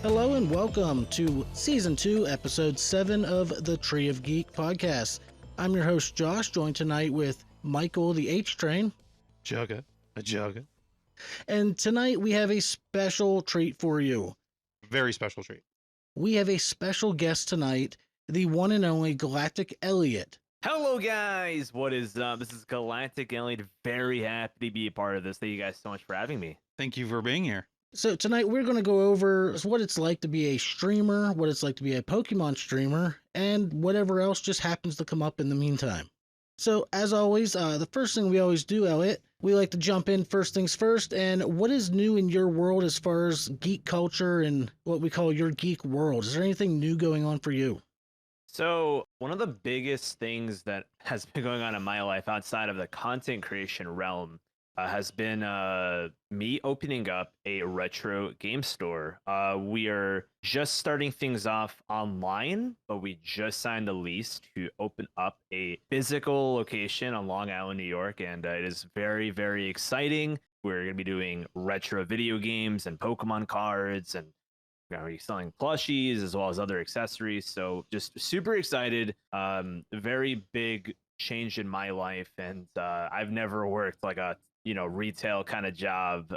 Hello and welcome to Season 2, Episode 7 of the Tree of Geek podcast. I'm your host, Josh, joined tonight with Michael, the H-Train. A jugga. And tonight we have a special treat for you. Very special treat. We have a special guest tonight, the one and only GalacticElliot. Hello guys, what is up? This is GalacticElliot. Very happy to be a part of this. Thank you guys so much for having me. Thank you for being here. So tonight we're going to go over what it's like to be a streamer, what it's like to be a Pokemon streamer, and whatever else just happens to come up in the meantime. So as always, the first thing we always do, Elliot, we like to jump in first things first. And what is new in your world as far as geek culture and what we call your geek world? Is there anything new going on for you? So one of the biggest things that has been going on in my life outside of the content creation realm has been me opening up a retro game store. We are just starting things off online, but we just signed a lease to open up a physical location on Long Island, New York, and it is very, very exciting. We're going to be doing retro video games and Pokemon cards, and we're going to be selling plushies as well as other accessories. So just super excited. Very big change in my life, and I've never worked like a retail kind of job.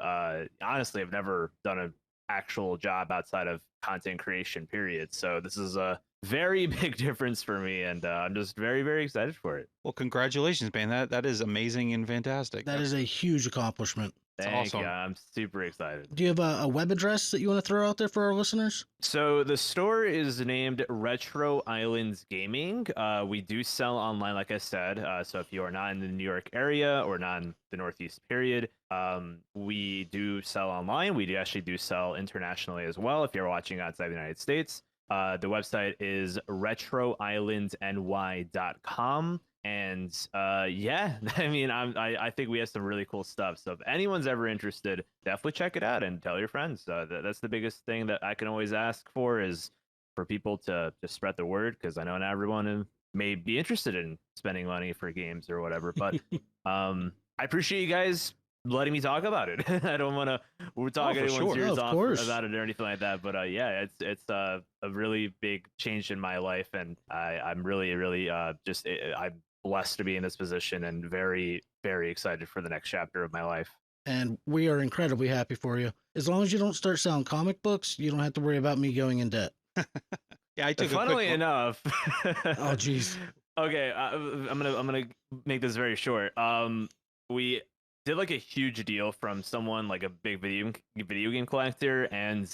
Honestly, I've never done an actual job outside of content creation, period. So this is a very big difference for me, and I'm just very, very excited for it. Well, congratulations, man. That is amazing and fantastic. That is a huge accomplishment. Thank awesome. you. I'm super excited. Do you have a web address that you want to throw out there for our listeners? So the store is named Retro Islands Gaming. We do sell online, like I said. So if you are not in the New York area or not in the Northeast period, we do sell online. We actually do sell internationally as well if you're watching outside the United States. The website is retroislandsny.com. And yeah, I mean, I think we have some really cool stuff. So if anyone's ever interested, definitely check it out and tell your friends. That's the biggest thing that I can always ask for, is for people to just spread the word, because I know not everyone may be interested in spending money for games or whatever. But I appreciate you guys letting me talk about it. I don't want to talk anyone's ears off about it or anything like that. But yeah, it's a really big change in my life, and I'm really I'm blessed to be in this position and very, very excited for the next chapter of my life. And we are incredibly happy for you. As long as you don't start selling comic books, you don't have to worry about me going in debt. Yeah, I took Funnily enough. Oh, geez. Okay, I'm gonna make this very short. We did like a huge deal from someone, like a big video game collector, and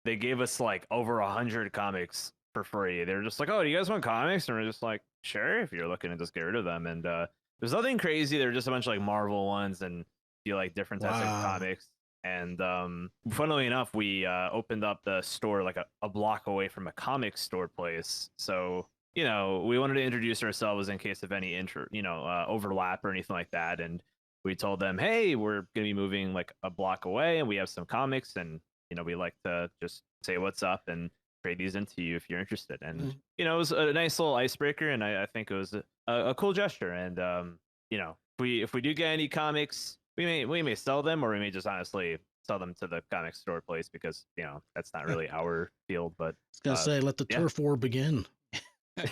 they gave us like over 100 comics for free. They're just like, "Oh, do you guys want comics?" And we're just like, "Sure, if you're looking to just get rid of them." And there's nothing crazy. They're just a bunch of like Marvel ones and you like different types of comics. And funnily enough, we opened up the store like a block away from a comic store place. So we wanted to introduce ourselves in case of any overlap or anything like that. And we told them, hey, we're gonna be moving like a block away, and we have some comics, and we like to just say what's up and trade these into you if you're interested. And it was a nice little icebreaker, and I think it was a cool gesture. And if we do get any comics, we may sell them, or we may just honestly sell them to the comic store place, because that's not really our field. But I was gonna say, let the turf war begin.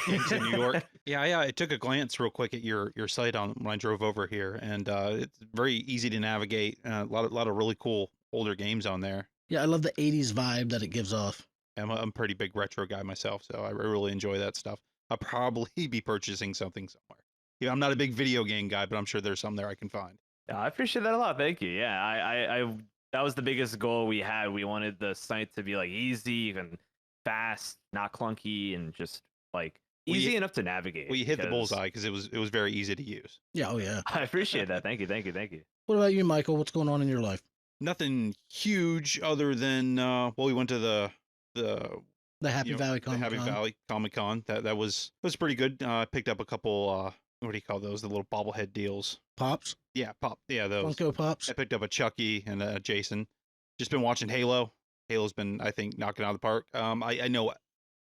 in New York. Yeah. I took a glance real quick at your site when I drove over here, and it's very easy to navigate. A lot of really cool older games on there. Yeah, I love the 80s vibe that it gives off. I'm a pretty big retro guy myself, so I really enjoy that stuff. I'll probably be purchasing something somewhere. I'm not a big video game guy, but I'm sure there's some there I can find. Yeah, I appreciate that a lot. Thank you. Yeah, I that was the biggest goal we had. We wanted the site to be like easy and fast, not clunky, and just like easy enough to navigate. Well, you hit the bullseye, because it was very easy to use. Yeah, oh yeah. I appreciate that. Thank you. What about you, Michael? What's going on in your life? Nothing huge other than we went to the Happy Valley Comic Con. The Happy Valley Comic Con. That was pretty good. Picked up a couple what do you call those? The little bobblehead deals. Pops? Yeah, those. Funko Pops. I picked up a Chucky and a Jason. Just been watching Halo. Halo's been, I think, knocking it out of the park. I know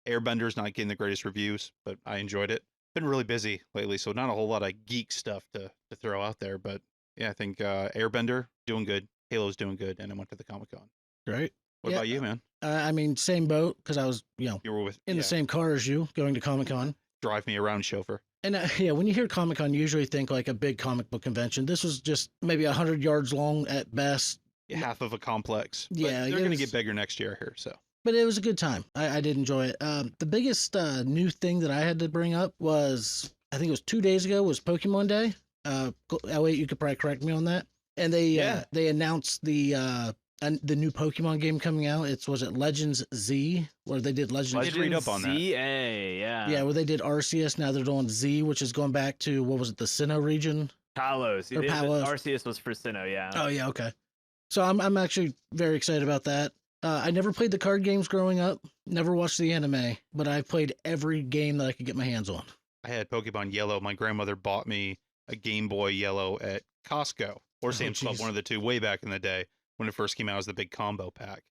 Airbender's not getting the greatest reviews, but I enjoyed it. Been really busy lately, so not a whole lot of geek stuff to throw out there. But yeah, I think Airbender doing good, Halo's doing good, and I went to the Comic-Con. Great. What about you, man? I mean, same boat because I was, You were with in the same car as you going to Comic Con. drive me around chauffeur. And yeah, when you hear Comic Con, you usually think like a big comic book convention. This was just maybe 100 yards long at best. Half of a complex. Yeah, but they're it going to was- get bigger next year here. So But it was a good time. I did enjoy it. The biggest new thing that I had to bring up was, I think it was 2 days ago, was Pokemon Day. Elliot, you could probably correct me on that. And they announced the new Pokemon game coming out. Was it Legends Z, where they did Legends? Did read up on that. ZA, yeah. Yeah, where they did Arceus. Now they're doing Z, which is going back to, what was it, the Sinnoh region? Palos. Or Palos. Arceus was for Sinnoh, yeah. Oh yeah, okay. So I'm actually very excited about that. I never played the card games growing up. Never watched the anime, but I've played every game that I could get my hands on. I had Pokemon Yellow. My grandmother bought me a Game Boy Yellow at Costco or Sam's Club, geez. one of the two, way back in the day when it first came out as the big combo pack.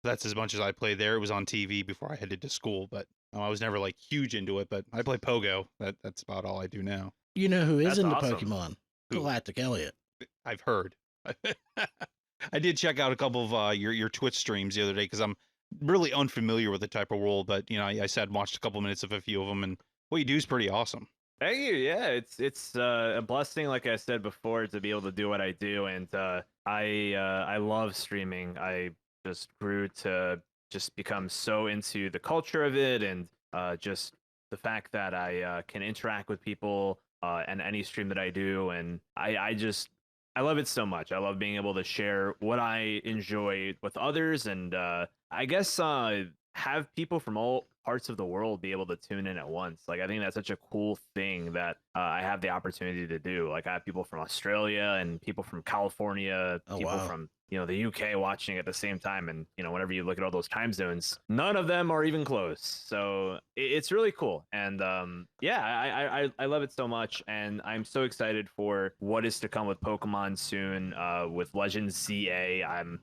That's as much as I played there. It was on TV before I headed to school, but I was never like huge into it. But I play Pogo. That's about all I do now. You know who is That's into awesome. Pokemon? Who? GalacticElliot. I've heard. I did check out a couple of your Twitch streams the other day because I'm really unfamiliar with the type of world. But I sat and watched a couple minutes of a few of them, and what you do is pretty awesome. Thank you. Yeah, it's a blessing, like I said before, to be able to do what I do, and I love streaming. I just grew to just become so into the culture of it, and just the fact that I can interact with people and any stream that I do, and I love it so much. I love being able to share what I enjoy with others, and I guess have people from all parts of the world be able to tune in at once. Like, I think that's such a cool thing that I have the opportunity to do. Like, I have people from Australia and people from California, Oh, people wow. from the UK watching at the same time, and whenever you look at all those time zones, none of them are even close. So it's really cool, and yeah, I love it so much, and I'm so excited for what is to come with Pokemon soon, with Legends ZA. I'm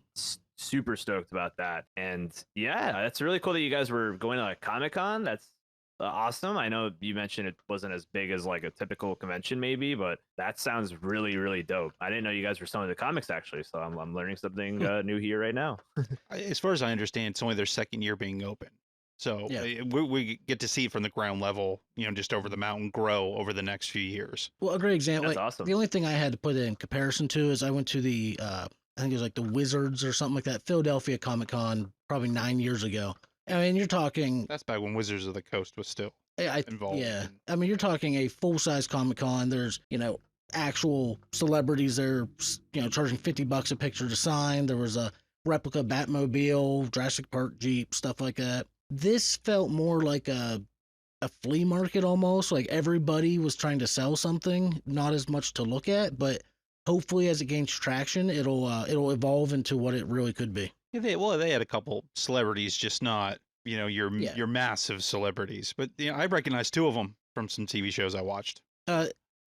super stoked about that, and yeah, that's really cool that you guys were going to like Comic-Con. That's awesome. I know you mentioned it wasn't as big as like a typical convention maybe, but that sounds really, really dope. I didn't know you guys were selling the comics actually, so I'm learning something new here right now. As far as I understand, it's only their second year being open. So Yeah. we get to see it from the ground level, just over the mountain grow over the next few years. Well, a great example. That's Like, awesome. the only thing I had to put it in comparison to is I went to the I think it was like the Wizards or something like that, Philadelphia Comic Con, probably 9 years ago. I mean, you're talking. That's back when Wizards of the Coast was still involved. Yeah, I mean, you're talking a full size Comic Con. There's actual celebrities there, charging $50 a picture to sign. There was a replica Batmobile, Jurassic Park Jeep, stuff like that. This felt more like a flea market almost. Like everybody was trying to sell something, not as much to look at, but hopefully as it gains traction, it'll evolve into what it really could be. Yeah, they had a couple celebrities, just not your Yeah. your massive celebrities. But I recognized two of them from some TV shows I watched.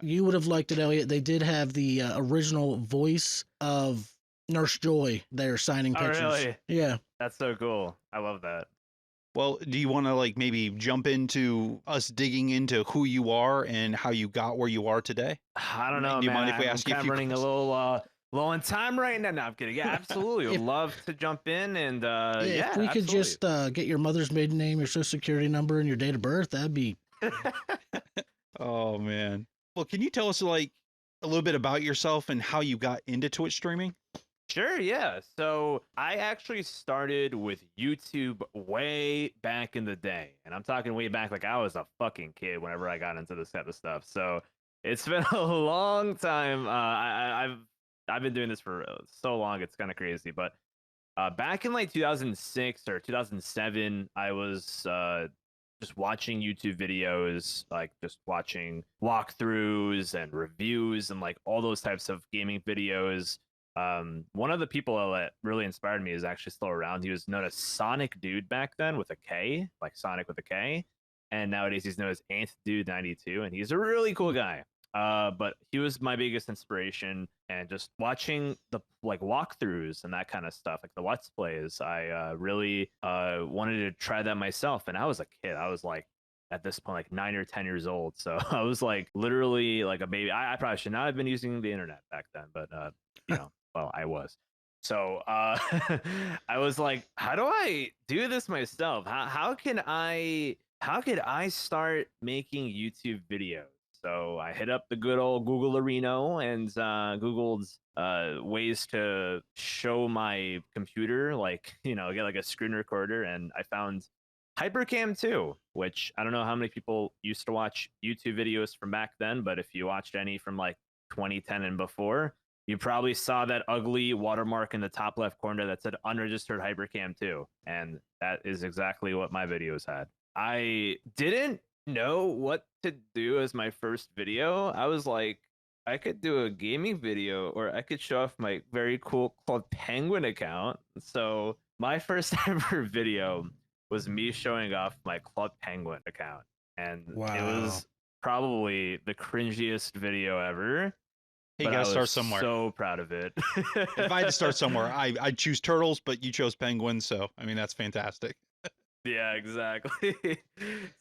You would have liked it, Elliot. They did have the original voice of Nurse Joy there signing Oh, pictures. really? Yeah. That's so cool. I love that. Well, do you want to like maybe jump into us digging into who you are and how you got where you are today? I don't know, Do you man. mind if we ask you a I'm few running a questions? little low on time right now. No, I'm kidding. Yeah, absolutely. Would If- love to jump in, and If we could absolutely. just get your mother's maiden name, your social security number, and your date of birth, that'd be. Oh man. Well, can you tell us like a little bit about yourself and how you got into Twitch streaming? Sure, yeah. So I actually started with YouTube way back in the day. And I'm talking way back like I was a fucking kid whenever I got into this type of stuff. So it's been a long time. I've been doing this for so long, it's kind of crazy. But back in like 2006 or 2007, I was just watching YouTube videos, like just watching walkthroughs and reviews and like all those types of gaming videos. One of the people that really inspired me is actually still around. He was known as Sonic Dude back then with a K, like Sonic with a K, and nowadays he's known as Anth Dude 92, and he's a really cool guy. But he was my biggest inspiration, and just watching the like walkthroughs and that kind of stuff, like the Let's Plays, I really wanted to try that myself. And I was a kid. I was like at this point like 9 or 10 years old, so I was like literally like a baby. I probably should not have been using the internet back then, but well, I was. So I was like, how do I do this myself? How can I start making YouTube videos? So I hit up the good old Google Areno and Googled ways to show my computer, like, get like a screen recorder, and I found Hypercam 2, which I don't know how many people used to watch YouTube videos from back then, but if you watched any from like 2010 and before, you probably saw that ugly watermark in the top left corner that said unregistered Hypercam 2. And that is exactly what my videos had. I didn't know what to do as my first video. I was like, I could do a gaming video, or I could show off my very cool Club Penguin account. So my first ever video was me showing off my Club Penguin account. And it Wow. was probably the cringiest video ever. Hey, you But I gotta was start somewhere. so proud of it. If I had to start somewhere, I'd choose turtles, but you chose penguins, so I mean that's fantastic. Yeah, exactly.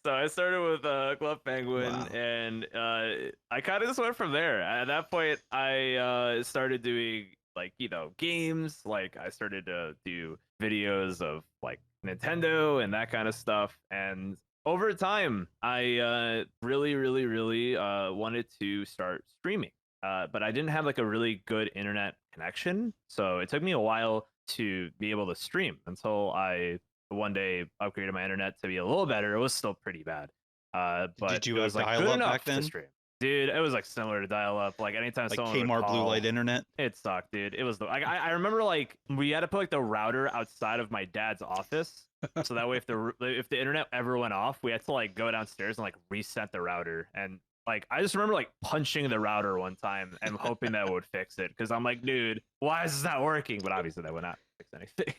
So I started with Club Penguin, Wow. and I kind of just went from there. At that point, I started doing like games. Like I started to do videos of like Nintendo and that kind of stuff. And over time, I really, really, really wanted to start streaming. But I didn't have like a really good internet connection, so it took me a while to be able to stream until I one day upgraded my internet to be a little better. It was still pretty bad, but Did you it have was like good dial-up enough back then? to stream. Dude, it was like similar to dial-up. Like anytime Like someone would Kmart Blue call, Light Internet? it sucked, dude. It was I remember like we had to put like the router outside of my dad's office, so that way if the internet ever went off, we had to like go downstairs and like reset the router. And like I just remember like punching the router one time and hoping that would fix it, because I'm like, dude, why is this not working? But obviously that would not fix anything.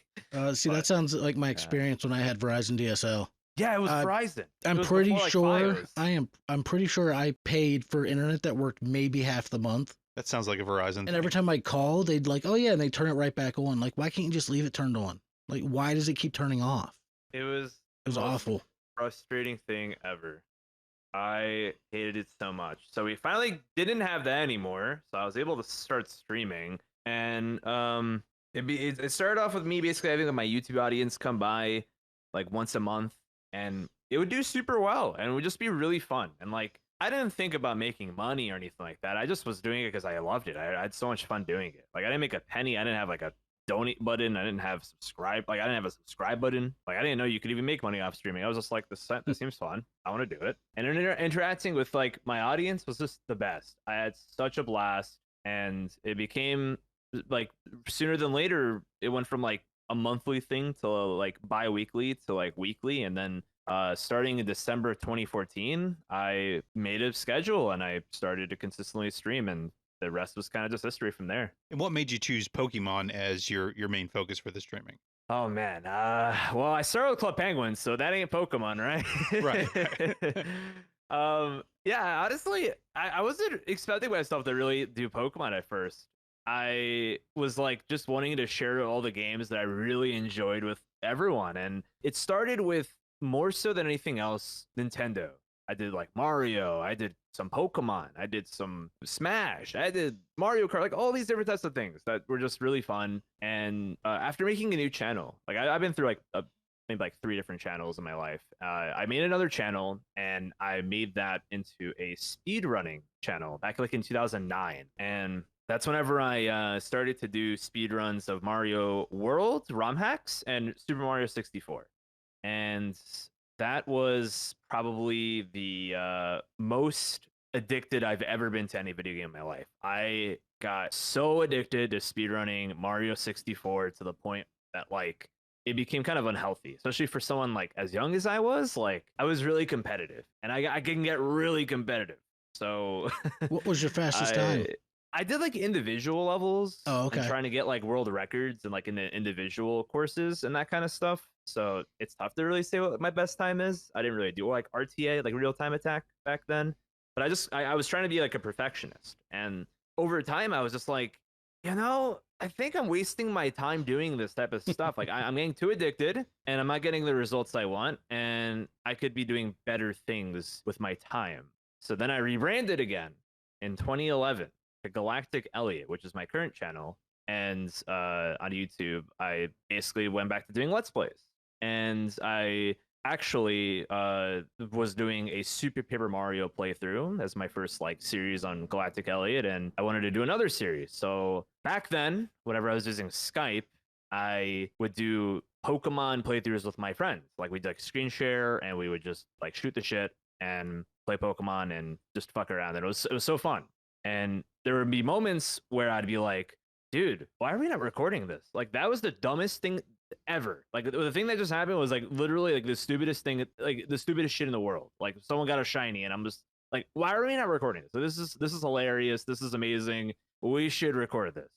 See, that But, sounds like my experience when I had Verizon DSL. yeah, it was Uh, Verizon. I'm It was pretty before, like, sure Fios. I'm pretty sure I paid for internet that worked maybe half the month. That sounds like a Verizon And thing. every time I call, they'd like, oh yeah, and they turn it right back on. Like, why can't you just leave it turned on? Like, why does it keep turning off? It was It was the most awful. frustrating thing ever. I hated it so much. So we finally didn't have that anymore. So I was able to start streaming, and it started off with me basically having my YouTube audience come by like once a month, and it would do super well, and it would just be really fun. And like I didn't think about making money or anything like that. I just was doing it because I loved it. I had so much fun doing it. Like I didn't make a penny. I didn't have like a donate button. I didn't have subscribe. Like I didn't have a subscribe button. Like I didn't know you could even make money off streaming. I was just like, this seems fun. I want to do it. And interacting with like my audience was just the best. I had such a blast, and it became like sooner than later. It went from like a monthly thing to like bi-weekly to like weekly, and then starting in December 2014, I made a schedule and I started to consistently stream, and the rest was kind of just history from there. And what made you choose Pokemon as your main focus for the streaming? Oh man, well, I started with Club Penguin, so that ain't Pokemon, right? Right. Yeah, honestly, I wasn't expecting myself to really do Pokemon at first. I was like just wanting to share all the games that I really enjoyed with everyone, and it started with more so than anything else, Nintendo. I did like Mario, I did some Pokemon, I did some Smash, I did Mario Kart, like all these different types of things that were just really fun. And after making a new channel, like I've been through like maybe like 3 different channels in my life. I made another channel, and I made that into a speed running channel back like in 2009. And that's whenever I started to do speed runs of Mario World, ROM hacks, and Super Mario 64. And that was probably the most addicted I've ever been to any video game in my life. I got so addicted to speedrunning Mario 64 to the point that like it became kind of unhealthy, especially for someone like as young as I was. Like I was really competitive, and I can get really competitive. So What was your fastest time? I did like individual levels. Oh, okay. And trying to get like world records and like in the individual courses and that kind of stuff. So it's tough to really say what my best time is. I didn't really do like RTA, like real time attack back then. But I was trying to be like a perfectionist. And over time, I was just like, I think I'm wasting my time doing this type of stuff. Like I'm getting too addicted, and I'm not getting the results I want. And I could be doing better things with my time. So then I rebranded again in 2011 to GalacticElliot, which is my current channel. And on YouTube, I basically went back to doing Let's Plays. And I actually was doing a Super Paper Mario playthrough as my first like series on Galactic Elliot, and I wanted to do another series. So back then, whenever I was using Skype, I would do Pokemon playthroughs with my friends. Like we'd like screen share and we would just like shoot the shit and play Pokemon and just fuck around. And it was so fun. And there would be moments where I'd be like, dude, why are we not recording this? Like that was the dumbest thing ever. Like the thing that just happened was like literally like the stupidest thing, like the stupidest shit in the world. Like someone got a shiny and I'm just like, why are we not recording this? So this is hilarious. This is amazing. We should record this.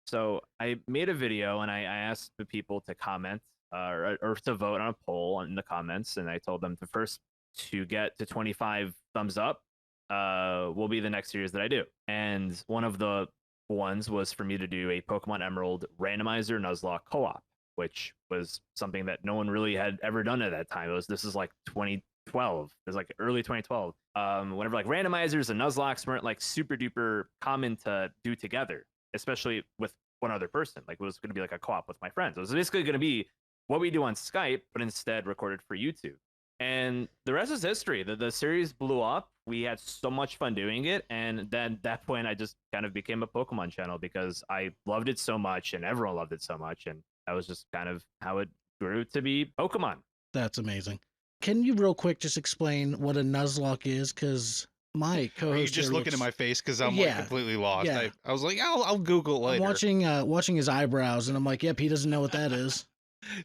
So I made a video and I asked the people to comment or to vote on a poll in the comments, and I told them to get to 25 thumbs up will be the next series that I do. And one of the ones was for me to do a Pokemon Emerald randomizer Nuzlocke co-op, which was something that no one really had ever done at that time. This is like 2012. It was like early 2012. Whenever like randomizers and Nuzlocks weren't like super duper common to do together, especially with one other person. Like it was going to be like a co-op with my friends. It was basically going to be what we do on Skype, but instead recorded for YouTube. And the rest is history. The series blew up. We had so much fun doing it. And then at that point, I just kind of became a Pokemon channel because I loved it so much and everyone loved it so much. And that was just kind of how it grew to be Pokemon. That's amazing. Can you real quick just explain what a Nuzlocke is? Because my co-host Are you just here looking at looks- my face because I'm Yeah, like completely lost? yeah. I was like, I'll Google it I'm later. watching his eyebrows, and I'm like, yep, he doesn't know what that is.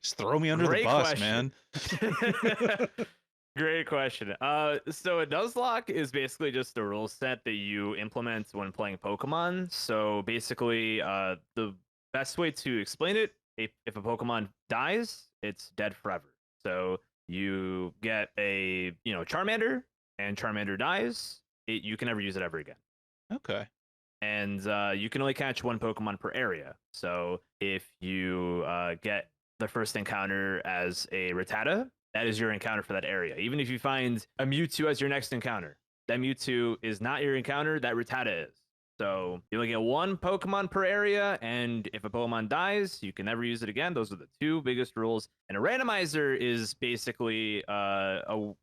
Just throw me under the Great bus, question. man. Great question. So a Nuzlocke is basically just a rule set that you implement when playing Pokemon. So basically, the best way to explain it, if a Pokemon dies, it's dead forever. So you get a Charmander, and Charmander dies, you can never use it ever again. Okay. And you can only catch one Pokemon per area. So if you get the first encounter as a Rattata, that is your encounter for that area. Even if you find a Mewtwo as your next encounter, that Mewtwo is not your encounter, that Rattata is. So you only get one Pokemon per area, and if a Pokemon dies, you can never use it again. Those are the two biggest rules. And a randomizer is basically a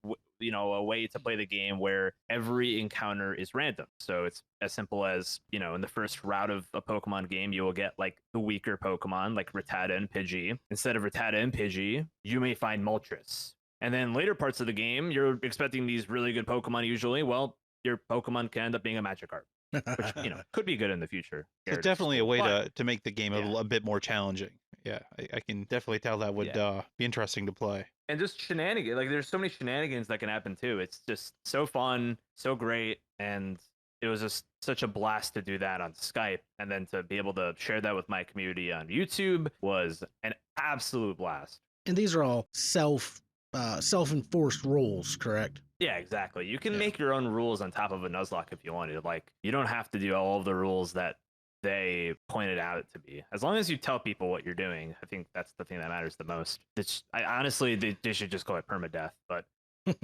way to play the game where every encounter is random. So it's as simple as in the first route of a Pokemon game, you will get like the weaker Pokemon like Rattata and Pidgey. Instead of Rattata and Pidgey, you may find Moltres. And then later parts of the game, you're expecting these really good Pokemon usually. Well, your Pokemon can end up being a Magikarp, which could be good in the future. So definitely a way But to make the game a bit more challenging. Yeah, I can definitely tell that would be interesting to play. and just shenanigans. Like there's so many shenanigans that can happen too. It's just so fun, so great, and it was just such a blast to do that on Skype, and then to be able to share that with my community on YouTube was an absolute blast. And these are all self-enforced rules, correct? Yeah, exactly. You can Yeah. make your own rules on top of a Nuzlocke if you wanted. Like you don't have to do all of the rules that they pointed out it to be. As long as you tell people what you're doing, I think that's the thing that matters the most. Honestly, they should just call it permadeath. But it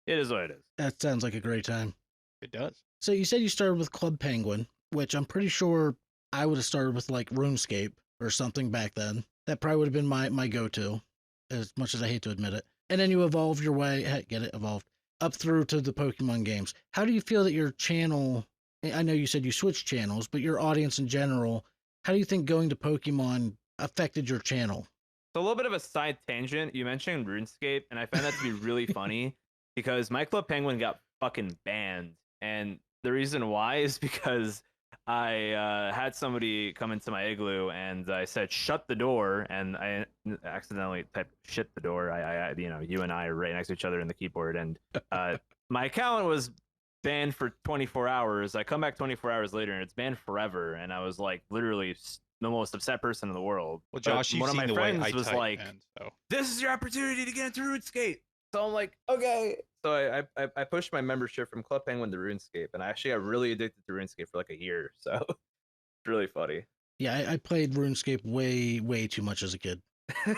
is what it is. That sounds like a great time. It does. So you said you started with Club Penguin, which I'm pretty sure I would have started with like RuneScape or something back then. That probably would have been my go-to, as much as I hate to admit it. And then you evolved your way, evolved, up through to the Pokemon games. How do you feel that your channel, I know you said you switched channels, but your audience in general, how do you think going to Pokemon affected your channel? So a little bit of a side tangent. You mentioned RuneScape, and I find that to be really funny because my Club Penguin got fucking banned. And the reason why is because I had somebody come into my igloo and I said shut the door, and I accidentally typed shit the door. You and I are right next to each other in the keyboard, and my account was banned for 24 hours. I come back 24 hours later and it's banned forever, and I was like literally the most upset person in the world. Well, Josh, But you've one of seen my the way friends I was type, like, man, so. "This is your opportunity to get into RuneScape." So I'm like, okay. So I pushed my membership from Club Penguin to RuneScape, and I actually got really addicted to RuneScape for like a year. So it's really funny. Yeah, I played RuneScape way too much as a kid.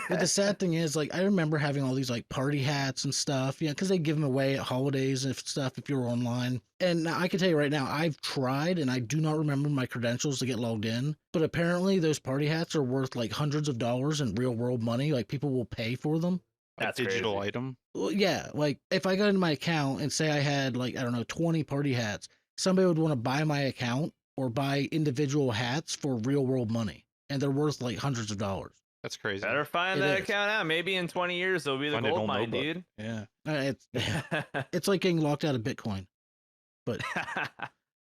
But the sad thing is, like, I remember having all these like party hats and stuff, because they give them away at holidays and stuff if you're online. And now I can tell you right now, I've tried and I do not remember my credentials to get logged in. But apparently, those party hats are worth like hundreds of dollars in real world money. Like, people will pay for them. Like That's digital crazy. item. Well, yeah, like if I got into my account and say I had like, I don't know, 20 party hats, somebody would want to buy my account or buy individual hats for real world money. And they're worth like hundreds of dollars. That's crazy. Better find It that is. account out. Maybe in 20 years it'll be the Find an gold old mine, notebook. dude. Yeah. It's it's like getting locked out of Bitcoin. But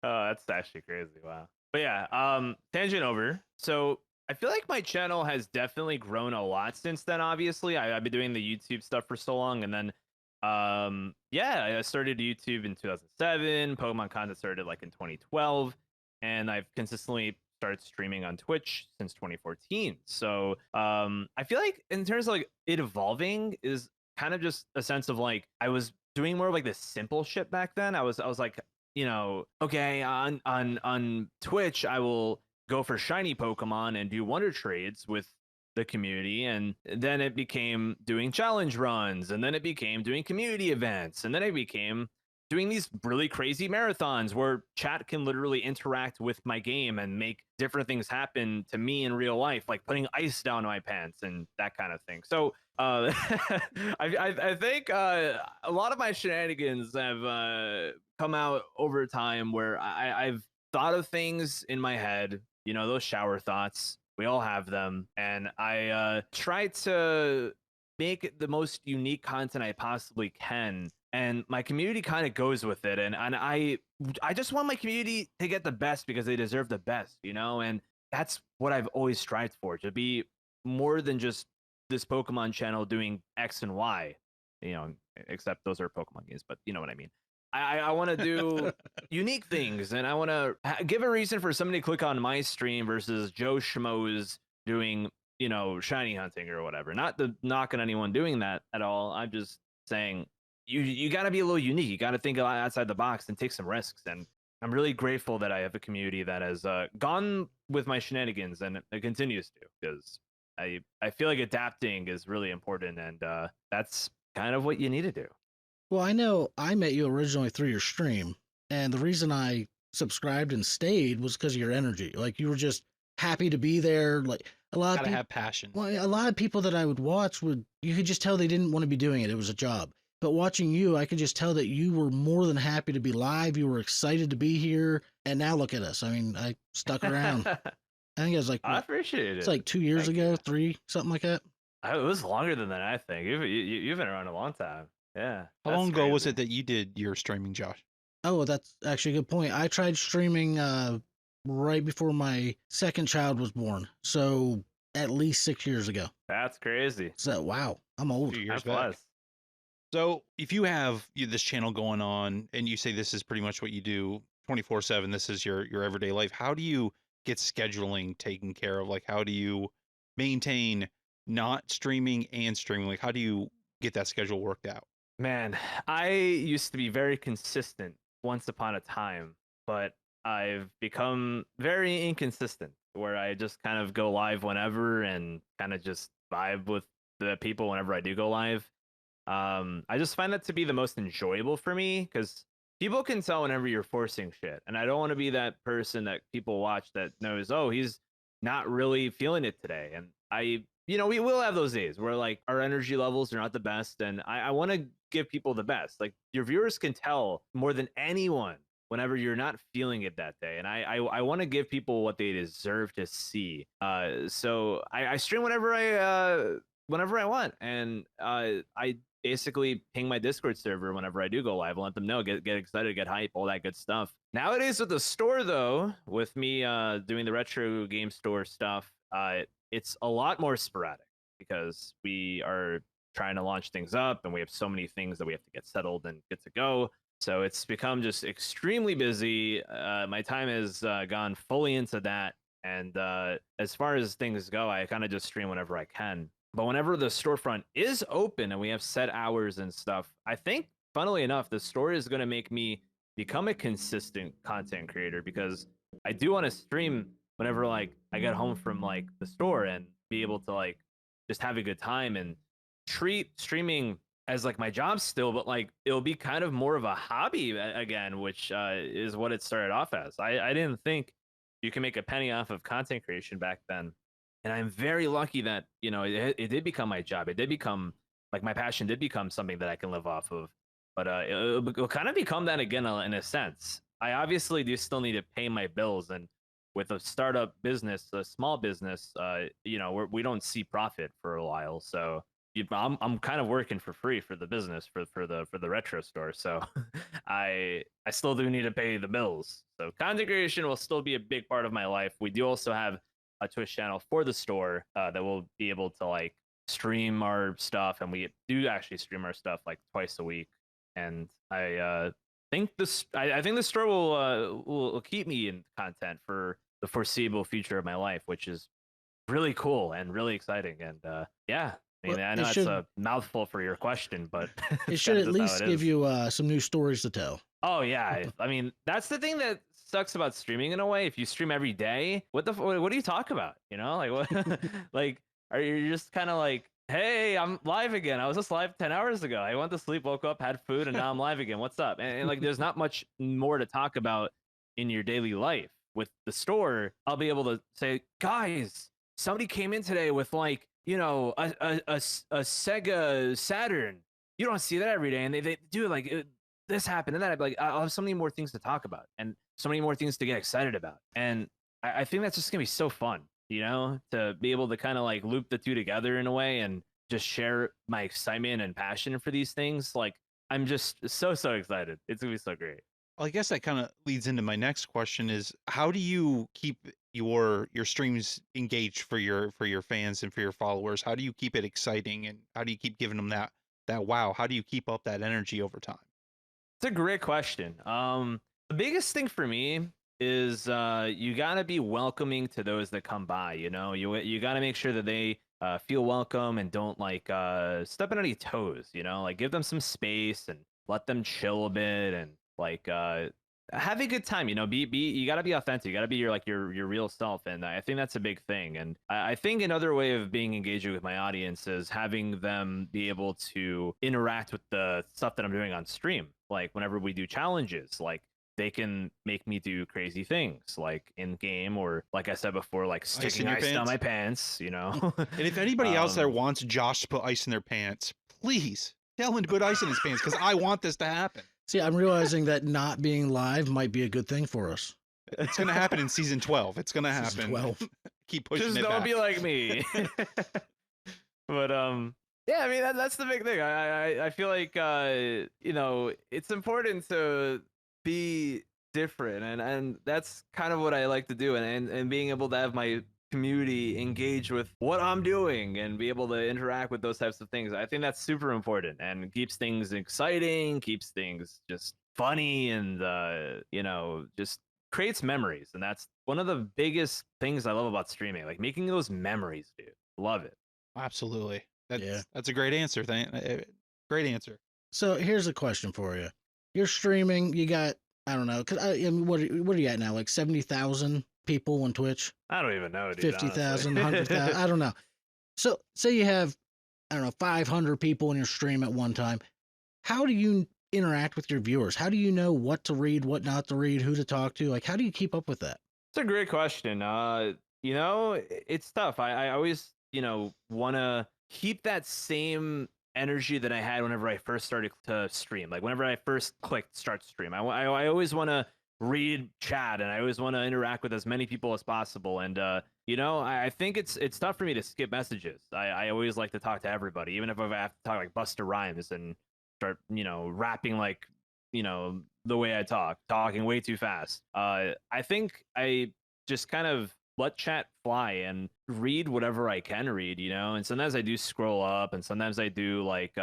Oh, that's actually crazy. Wow. But yeah, tangent over. So I feel like my channel has definitely grown a lot since then. Obviously, I've been doing the YouTube stuff for so long, and then, yeah, I started YouTube in 2007. Pokemon content started like in 2012, and I've consistently started streaming on Twitch since 2014. So, I feel like in terms of like it evolving is kind of just a sense of like I was doing more of like the simple shit back then. I was like, okay, on Twitch, I will go for shiny Pokemon and do wonder trades with the community, and then it became doing challenge runs, and then it became doing community events, and then it became doing these really crazy marathons where chat can literally interact with my game and make different things happen to me in real life, like putting ice down my pants and that kind of thing. So I think a lot of my shenanigans have come out over time where I've thought of things in my head, those shower thoughts. We all have them. And I try to make the most unique content I possibly can. And my community kind of goes with it. And I just want my community to get the best because they deserve the best, and that's what I've always strived for, to be more than just this Pokemon channel doing X and Y, except those are Pokemon games, but you know what I mean. I want to do unique things, and I want to give a reason for somebody to click on my stream versus Joe Schmo's doing, shiny hunting or whatever. Not the knocking anyone doing that at all. I'm just saying you got to be a little unique. You got to think outside the box and take some risks. And I'm really grateful that I have a community that has gone with my shenanigans, and it continues to, because I feel like adapting is really important, and that's kind of what you need to do. well, I know I met you originally through your stream, and the reason I subscribed and stayed was because of your energy. Like, you were just happy to be there. Like, a lot of Gotta people, have passion. well, a lot of people that I would watch you could just tell they didn't want to be doing it. It was a job. But watching you, I could just tell that you were more than happy to be live. You were excited to be here, and now look at us. I mean, I stuck around. I think it was like I appreciate it's it. like 2 years Thank ago, you. 3, something like that. It was longer than that, I think. You've been around a long time. Yeah. How that's long ago was crazy. it that you did your streaming, Josh? Oh, that's actually a good point. I tried streaming right before my second child was born, so at least 6 years ago. That's crazy. So wow, I'm A old. few Time years back. flies. So if you have this channel going on and you say this is pretty much what you do 24/7, this is your everyday life, how do you get scheduling taken care of? Like, how do you maintain not streaming and streaming? Like, how do you get that schedule worked out? Man, I used to be very consistent once upon a time, but I've become very inconsistent, where I just kind of go live whenever and kind of just vibe with the people whenever I do go live. I just find that to be the most enjoyable for me, because people can tell whenever you're forcing shit, and I don't want to be that person that people watch that knows, oh, he's not really feeling it today. And we will have those days where like our energy levels are not the best, and I want to give people the best. Like, your viewers can tell more than anyone whenever you're not feeling it that day, and I want to give people what they deserve to see. So I stream whenever I want, and I basically ping my Discord server whenever I do go live and let them know, get excited, get hype, all that good stuff. Nowadays with the store, though, with me doing the retro game store stuff, it's a lot more sporadic, because we are trying to launch things up, and we have so many things that we have to get settled and get to go. So it's become just extremely busy. My time has gone fully into that. And as far as things go, I kind of just stream whenever I can. But whenever the storefront is open and we have set hours and stuff, I think, funnily enough, the store is going to make me become a consistent content creator, because I do want to stream whenever like I get home from like the store and be able to like just have a good time and treat streaming as like my job still, but like it'll be kind of more of a hobby again, which is what it started off as. I didn't think you can make a penny off of content creation back then, and I'm very lucky that it did become my job. It did become like my passion did become something that I can live off of. But it'll kind of become that again in a sense. I obviously do still need to pay my bills, and with a startup business, a small business, we don't see profit for a while. So I'm kind of working for free for the business for the retro store. So I still do need to pay the bills. So content creation will still be a big part of my life. We do also have a Twitch channel for the store that will be able to like stream our stuff, and we do actually stream our stuff like twice a week. And I think I think the store will keep me in content for the foreseeable future of my life, which is really cool and really exciting. And yeah, I mean, Well, I know it's a mouthful for your question, but it should at just how least it give is. you some new stories to tell. Oh yeah, I mean that's the thing that sucks about streaming in a way. If you stream every day, what do you talk about? Like what? Like are you just kind of like, hey, I'm live again. I was just live 10 hours ago. I went to sleep, woke up, had food, and now I'm live again. What's up? And like there's not much more to talk about in your daily life. With the store, I'll be able to say, guys, somebody came in today with like a Sega Saturn. You don't see that every day, and they do like this happened and that. I'd be like, I'll have so many more things to talk about and so many more things to get excited about. And I think that's just gonna be so fun, to be able to kind of like loop the two together in a way and just share my excitement and passion for these things. Like I'm just so excited. It's gonna be so great. Well, I guess that kind of leads into my next question is how do you keep your streams engaged for your fans and for your followers? How do you keep it exciting, and how do you keep giving them that wow? How do you keep up that energy over time? It's a great question. The biggest thing for me is you gotta be welcoming to those that come by. You gotta make sure that they feel welcome and don't like step on any toes. Like give them some space and let them chill a bit and like have a good time. You gotta be authentic. You gotta be your real self, and I think that's a big thing. And I think another way of being engaging with my audience is having them be able to interact with the stuff that I'm doing on stream. Like whenever we do challenges, like they can make me do crazy things like in game, or like I said before, like sticking ice down my pants. And if anybody else there wants Josh to put ice in their pants, please tell him to put ice in his pants, because I want this to happen. See, I'm realizing that not being live might be a good thing for us. It's going to happen in season 12. It's going to happen. Season 12. Keep pushing Just it don't back. be like me. But yeah, I mean that's the big thing. I feel like it's important to be different, and that's kind of what I like to do, and being able to have my community engage with what I'm doing and be able to interact with those types of things. I think that's super important and keeps things exciting, keeps things just funny, and just creates memories. And that's one of the biggest things I love about streaming, like making those memories, dude. Love it. Absolutely. That's a great answer. Great answer. So here's a question for you. You're streaming, you got, I don't know, cause I mean, what are you at now? Like 70,000 people on Twitch? I don't even know, dude. 50,000, 100,000, I don't know. So say you have, I don't know, 500 people in your stream at one time. How do you interact with your viewers? How do you know what to read, what not to read, who to talk to? Like, how do you keep up with that? It's a great question. It's tough. I always, want to keep that same energy that I had whenever I first started to stream. Like whenever I first clicked start stream, I always want to read chat, and I always want to interact with as many people as possible. And I think it's tough for me to skip messages. I always like to talk to everybody, even if I have to talk like Busta Rhymes and start rapping like the way I talking way too fast. I think I just kind of let chat fly and read whatever I can read, and sometimes I do scroll up, and sometimes I do like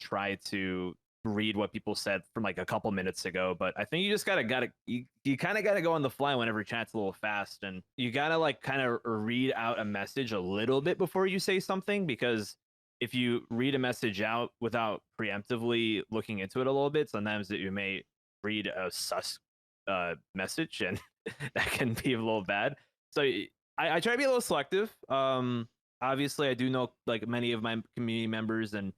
try to read what people said from like a couple minutes ago. But I think you just you kind of gotta go on the fly whenever chat's a little fast, and you gotta like kind of read out a message a little bit before you say something, because if you read a message out without preemptively looking into it a little bit, sometimes you may read a sus message, and that can be a little bad. So I try to be a little selective. obviously I do know like many of my community members, and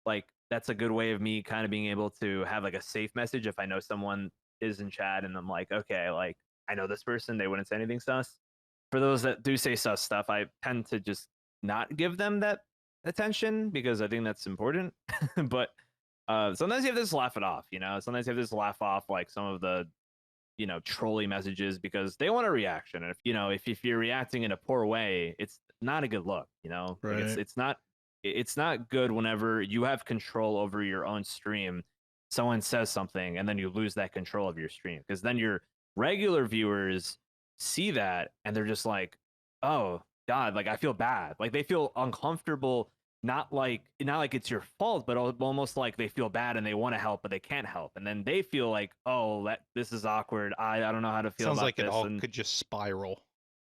like that's a good way of me kind of being able to have like a safe message if I know someone is in chat and I'm like, okay, like I know this person, they wouldn't say anything sus. For those that do say sus stuff, I tend to just not give them that attention because I think that's important. But sometimes you have to just laugh it off, you know. Sometimes you have to just laugh off like some of the, you know, trolly messages because they want a reaction. And if you know, if you're reacting in a poor way, it's not a good look, you know. Like Right. it's not good whenever you have control over your own stream. Someone says something and then you lose that control of your stream because then your regular viewers see that and they're just like, oh God, like I feel bad. Like they feel uncomfortable, not like it's your fault, but almost like they feel bad and they want to help but they can't help, and then they feel like, oh, that this is awkward. I don't know how to feel Sounds about like this. it all And could just spiral.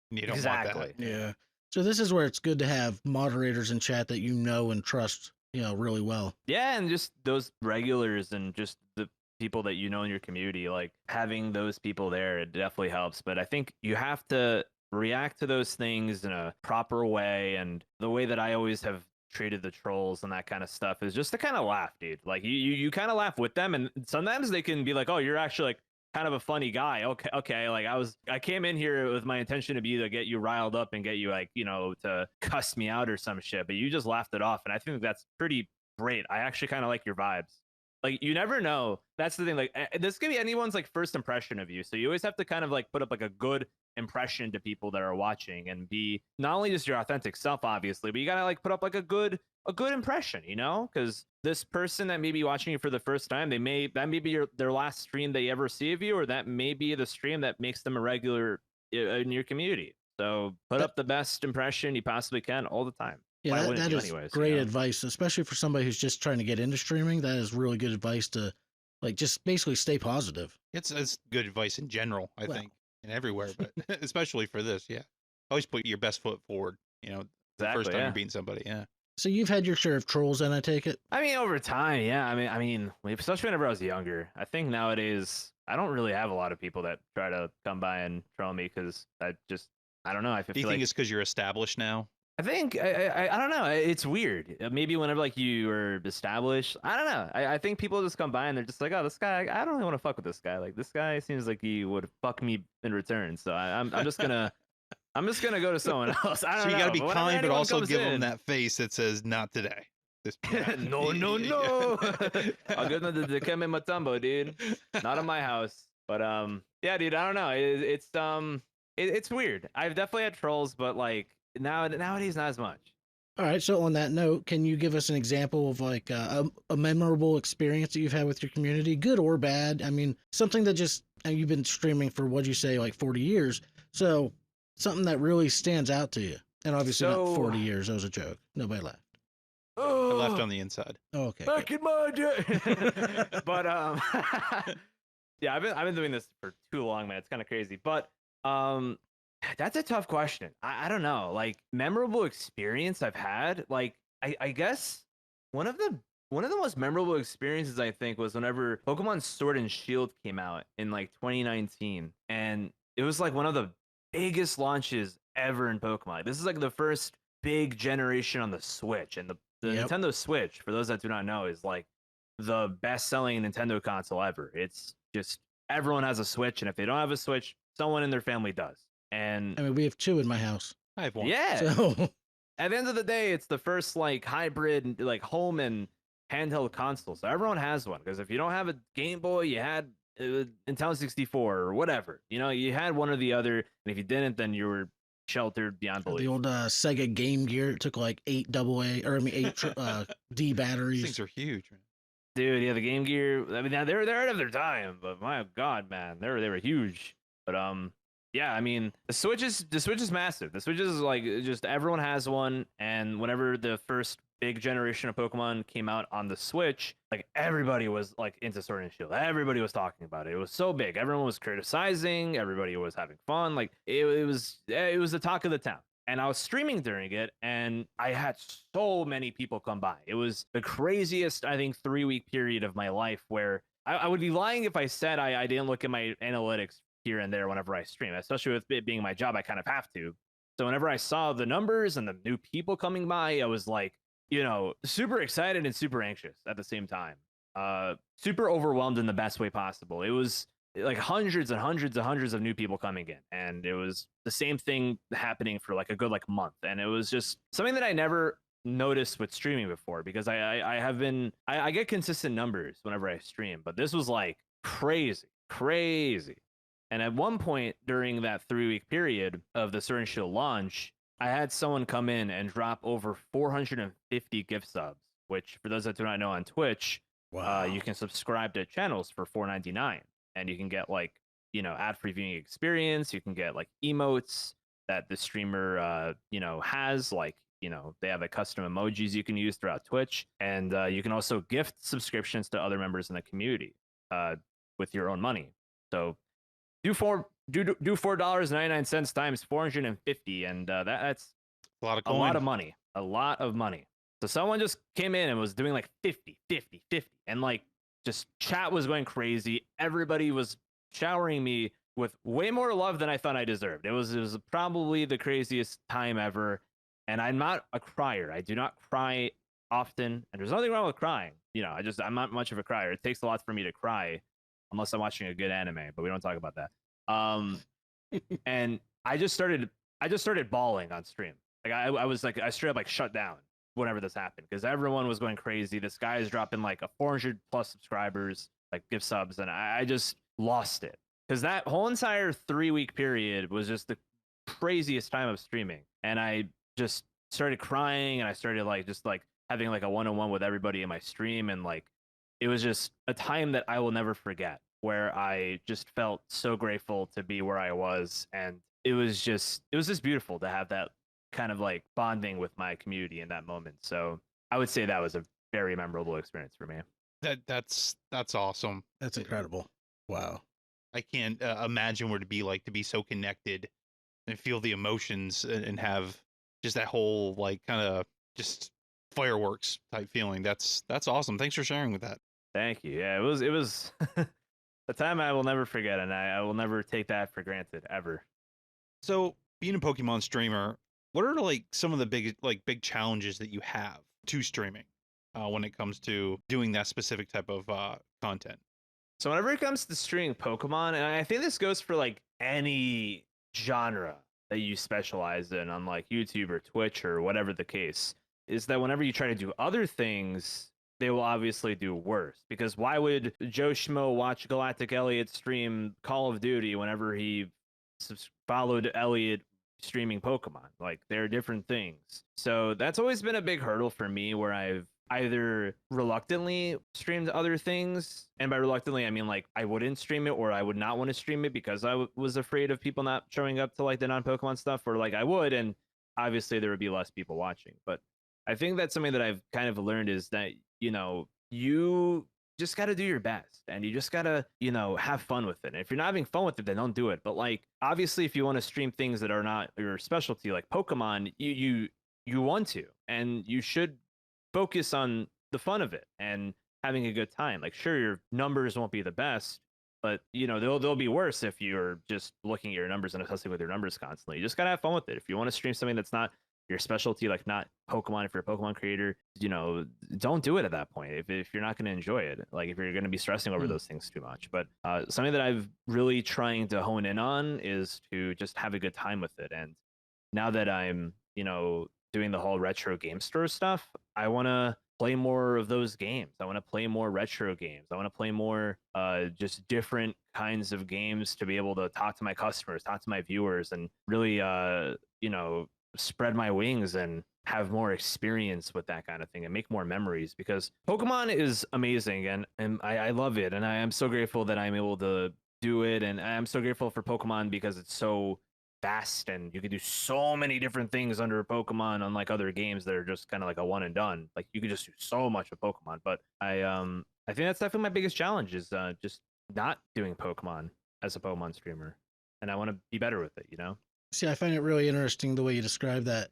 And you don't exactly. want that. Yeah. So this is where it's good to have moderators in chat that you know and trust, you know, really well. Yeah, and just those regulars and just the people that you know in your community, like having those people there, it definitely helps. But I think you have to react to those things in a proper way. And the way that I always have treated the trolls and that kind of stuff is just to kind of laugh, dude. Like you kind of laugh with them, and sometimes they can be like, oh, you're actually like kind of a funny guy. Okay. Like I came in here with my intention to be to get you riled up and get you like, you know, to cuss me out or some shit, but you just laughed it off. And I think that's pretty great. I actually kind of like your vibes. Like you never know. That's the thing. Like this could be anyone's like first impression of you. So you always have to kind of like put up like a good impression to people that are watching and be not only just your authentic self, obviously, but you gotta like put up like a good impression, you know, because this person that may be watching you for the first time, that may be their last stream they ever see of you, or that may be the stream that makes them a regular in your community. So put up the best impression you possibly can all the time. Yeah, Why that wouldn't you is anyways, great you know? advice, especially for somebody who's just trying to get into streaming. That is really good advice to, like, just basically stay positive. It's good advice in general, I Well. think, and everywhere, but especially for this, yeah. Always put your best foot forward, you know, the first Exactly, time yeah. you're beating somebody, yeah. So you've had your share of trolls, then I take it. I mean, over time, yeah. I mean, especially whenever I was younger. I think nowadays I don't really have a lot of people that try to come by and troll me because I don't know. I feel Do you like think it's because you're established now? I think I don't know. It's weird. Maybe whenever like you are established, I don't know. I think people just come by and they're just like, oh, this guy. I don't really want to fuck with this guy. Like this guy seems like he would fuck me in return. So I'm just gonna go to someone else. I don't So you know. gotta be Whenever kind, but anyone also comes give them in- that face that says "not today." This no. I'll go to the Keme Matumbo, dude. Not in my house. But yeah, dude. I don't know. It's weird. I've definitely had trolls, but like nowadays not as much. All right. So on that note, can you give us an example of like a memorable experience that you've had with your community, good or bad? I mean, something that just you've been streaming for what'd you say, like 40 years. So something that really stands out to you. And obviously not 40 years. That was a joke. Nobody laughed. I left on the inside. Oh, okay. Back in my day. But yeah, I've been doing this for too long, man. It's kind of crazy. But that's a tough question. I don't know. Like memorable experience I've had. Like I guess one of the most memorable experiences I think was whenever Pokemon Sword and Shield came out in like 2019, and it was like one of the biggest launches ever in Pokemon. This is like the first big generation on the Switch, and the Yep. Nintendo Switch, for those that do not know, is like the best-selling Nintendo console ever. It's just everyone has a Switch, and if they don't have a Switch, someone in their family does. And I mean, we have two in my house. I have one. yeah, So at the end of the day, it's the first like hybrid, like home and handheld console. So everyone has one, because if you don't have a Game Boy, you had Nintendo 64 or whatever. You know, you had one or the other, and if you didn't, then you were sheltered beyond belief. the old Sega Game Gear, it took like 8 eight D These batteries. things are huge, man. Dude, yeah, the Game Gear. I mean, they're ahead of their time, but my God, man, they were huge. But yeah, I mean, the Switch is massive. The Switch is like just everyone has one, and whenever the first big generation of Pokemon came out on the Switch, like everybody was like into Sword and Shield. Everybody was talking about it. It was so big. Everyone was criticizing. Everybody was having fun. Like it was the talk of the town. And I was streaming during it, and I had so many people come by. It was the craziest, I think, 3-week period of my life where I would be lying if I said I didn't look at my analytics here and there whenever I stream, especially with it being my job. I kind of have to So whenever I saw the numbers and the new people coming by, I was like, super excited and super anxious at the same time. Super overwhelmed in the best way possible. It was like hundreds and hundreds and hundreds of new people coming in, and it was the same thing happening for like a good like month, and it was just something that I never noticed with streaming before, because I get consistent numbers whenever I stream, but this was like crazy. And at one point during that 3-week period of the Sword and Shield launch, I had someone come in and drop over 450 gift subs, which for those that do not know, on Twitch, Wow. you can subscribe to channels for $4.99, and you can get like, ad-free viewing experience. You can get like emotes that the streamer, has, like, they have like custom emojis you can use throughout Twitch. And you can also gift subscriptions to other members in the community with your own money. So do $4.99 times 450, and that's A lot of a coin. lot of money. A lot of money. So someone just came in and was doing like 50, and like just chat was going crazy. Everybody was showering me with way more love than I thought I deserved. It was probably the craziest time ever. And I'm not a crier. I do not cry often, and there's nothing wrong with crying. I'm not much of a crier. It takes a lot for me to cry, unless I'm watching a good anime, but we don't talk about that. And I just started bawling on stream. Like I was like, I straight up like shut down whenever this happened, because everyone was going crazy. This guy is dropping like a 400 plus subscribers, like gift subs, and I just lost it, because that whole entire 3-week period was just the craziest time of streaming. And I just started crying, and I started like just like having like a one-on-one with everybody in my stream, and like it was just a time that I will never forget, where I just felt so grateful to be where I was. And it was just beautiful to have that kind of like bonding with my community in that moment. So I would say that was a very memorable experience for me. That's awesome. That's incredible. Wow. I can't imagine what it'd be like to be so connected and feel the emotions and have just that whole like kind of just fireworks type feeling. That's awesome. Thanks for sharing with that. Thank you. Yeah, it was a time I will never forget, and I will never take that for granted ever. So, being a Pokemon streamer, what are like some of the big challenges that you have to streaming when it comes to doing that specific type of content? So whenever it comes to streaming Pokemon, and I think this goes for like any genre that you specialize in on like YouTube or Twitch or whatever the case, is that whenever you try to do other things, they will obviously do worse. Because why would Joe Schmo watch GalacticElliot stream Call of Duty whenever he followed Elliot streaming Pokemon? Like, they're different things. So that's always been a big hurdle for me, where I've either reluctantly streamed other things, and by reluctantly I mean like I wouldn't stream it, or I would not want to stream it because I was afraid of people not showing up to like the non-Pokemon stuff, or like I would, and obviously there would be less people watching. But I think that's something that I've kind of learned, is that you just got to do your best, and you just got to have fun with it. And if you're not having fun with it, then don't do it. But like, obviously, if you want to stream things that are not your specialty, like Pokemon, you want to, and you should focus on the fun of it and having a good time. Like, sure, your numbers won't be the best, but they'll be worse if you're just looking at your numbers and obsessing with your numbers constantly. You just gotta have fun with it. If you want to stream something that's not your specialty, like not Pokemon, if you're a Pokemon creator, don't do it at that point if you're not going to enjoy it, like if you're going to be stressing over those things too much. But something that I've really trying to hone in on is to just have a good time with it. And now that I'm doing the whole retro game store stuff, I want to play more of those games. I want to play more retro games. I want to play more just different kinds of games, to be able to talk to my customers, talk to my viewers, and really spread my wings and have more experience with that kind of thing and make more memories. Because Pokemon is amazing, and I love it, and I am so grateful that I'm able to do it. And I'm so grateful for Pokemon because it's so vast, and you can do so many different things under Pokemon, unlike other games that are just kind of like a one and done. Like, you can just do so much with Pokemon. But I think that's definitely my biggest challenge, is just not doing Pokemon as a Pokemon streamer, and I want to be better with it, See, I find it really interesting the way you describe that.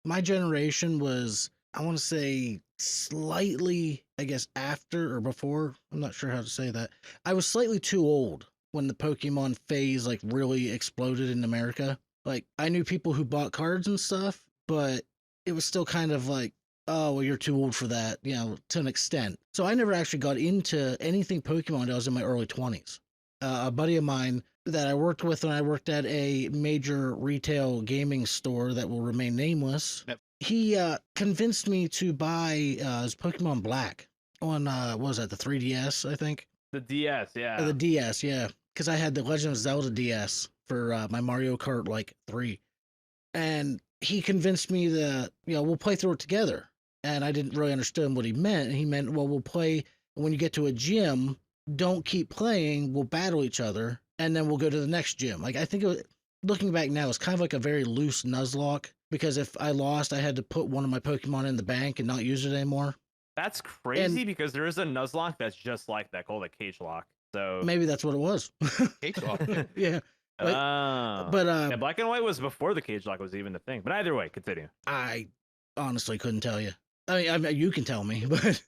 My generation was, I want to say, slightly, I guess, after or before. I'm not sure how to say that. I was slightly too old when the Pokemon phase like really exploded in America. Like I knew people who bought cards and stuff, but it was still kind of like, oh, well, you're too old for that, to an extent. So I never actually got into anything Pokemon until I was in my early 20s. A buddy of mine that I worked with when I worked at a major retail gaming store that will remain nameless, Yep. he convinced me to buy his Pokemon Black on, what was that, the 3DS, I think? The DS, yeah. The DS, yeah. Because I had the Legend of Zelda DS for my Mario Kart, like, 3. And he convinced me that, we'll play through it together. And I didn't really understand what he meant. And he meant, well, we'll play when you get to a gym, don't keep playing, we'll battle each other, and then we'll go to the next gym. Like, I think looking back now, it's kind of like a very loose Nuzlocke, because if I lost, I had to put one of my Pokemon in the bank and not use it anymore. That's crazy because there is a Nuzlocke that's just like that called a Cage Lock. So maybe that's what it was. Cage Lock. Yeah. But yeah, Black and White was before the Cage Lock was even a thing. But either way, continue. I honestly couldn't tell you. I mean you can tell me, but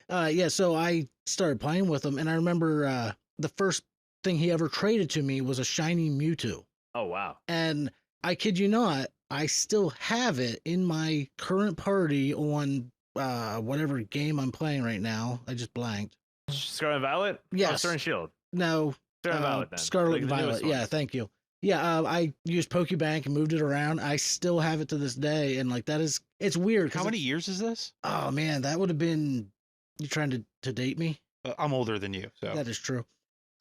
yeah. So I started playing with him, and I remember the first thing he ever traded to me was a shiny Mewtwo. Oh wow! And I kid you not, I still have it in my current party on whatever game I'm playing right now. I just blanked. Scarlet and Violet. Yes. Oh, Sword and Shield. No. Scarlet and Violet. Then. Scarlet Like and the Violet. newest Yeah, ones. thank you. Yeah, I used Pokebank and moved it around. I still have it to this day, and like it's weird. How many years is this? Oh man, that would have been. You trying to date me? I'm older than you, so That is true.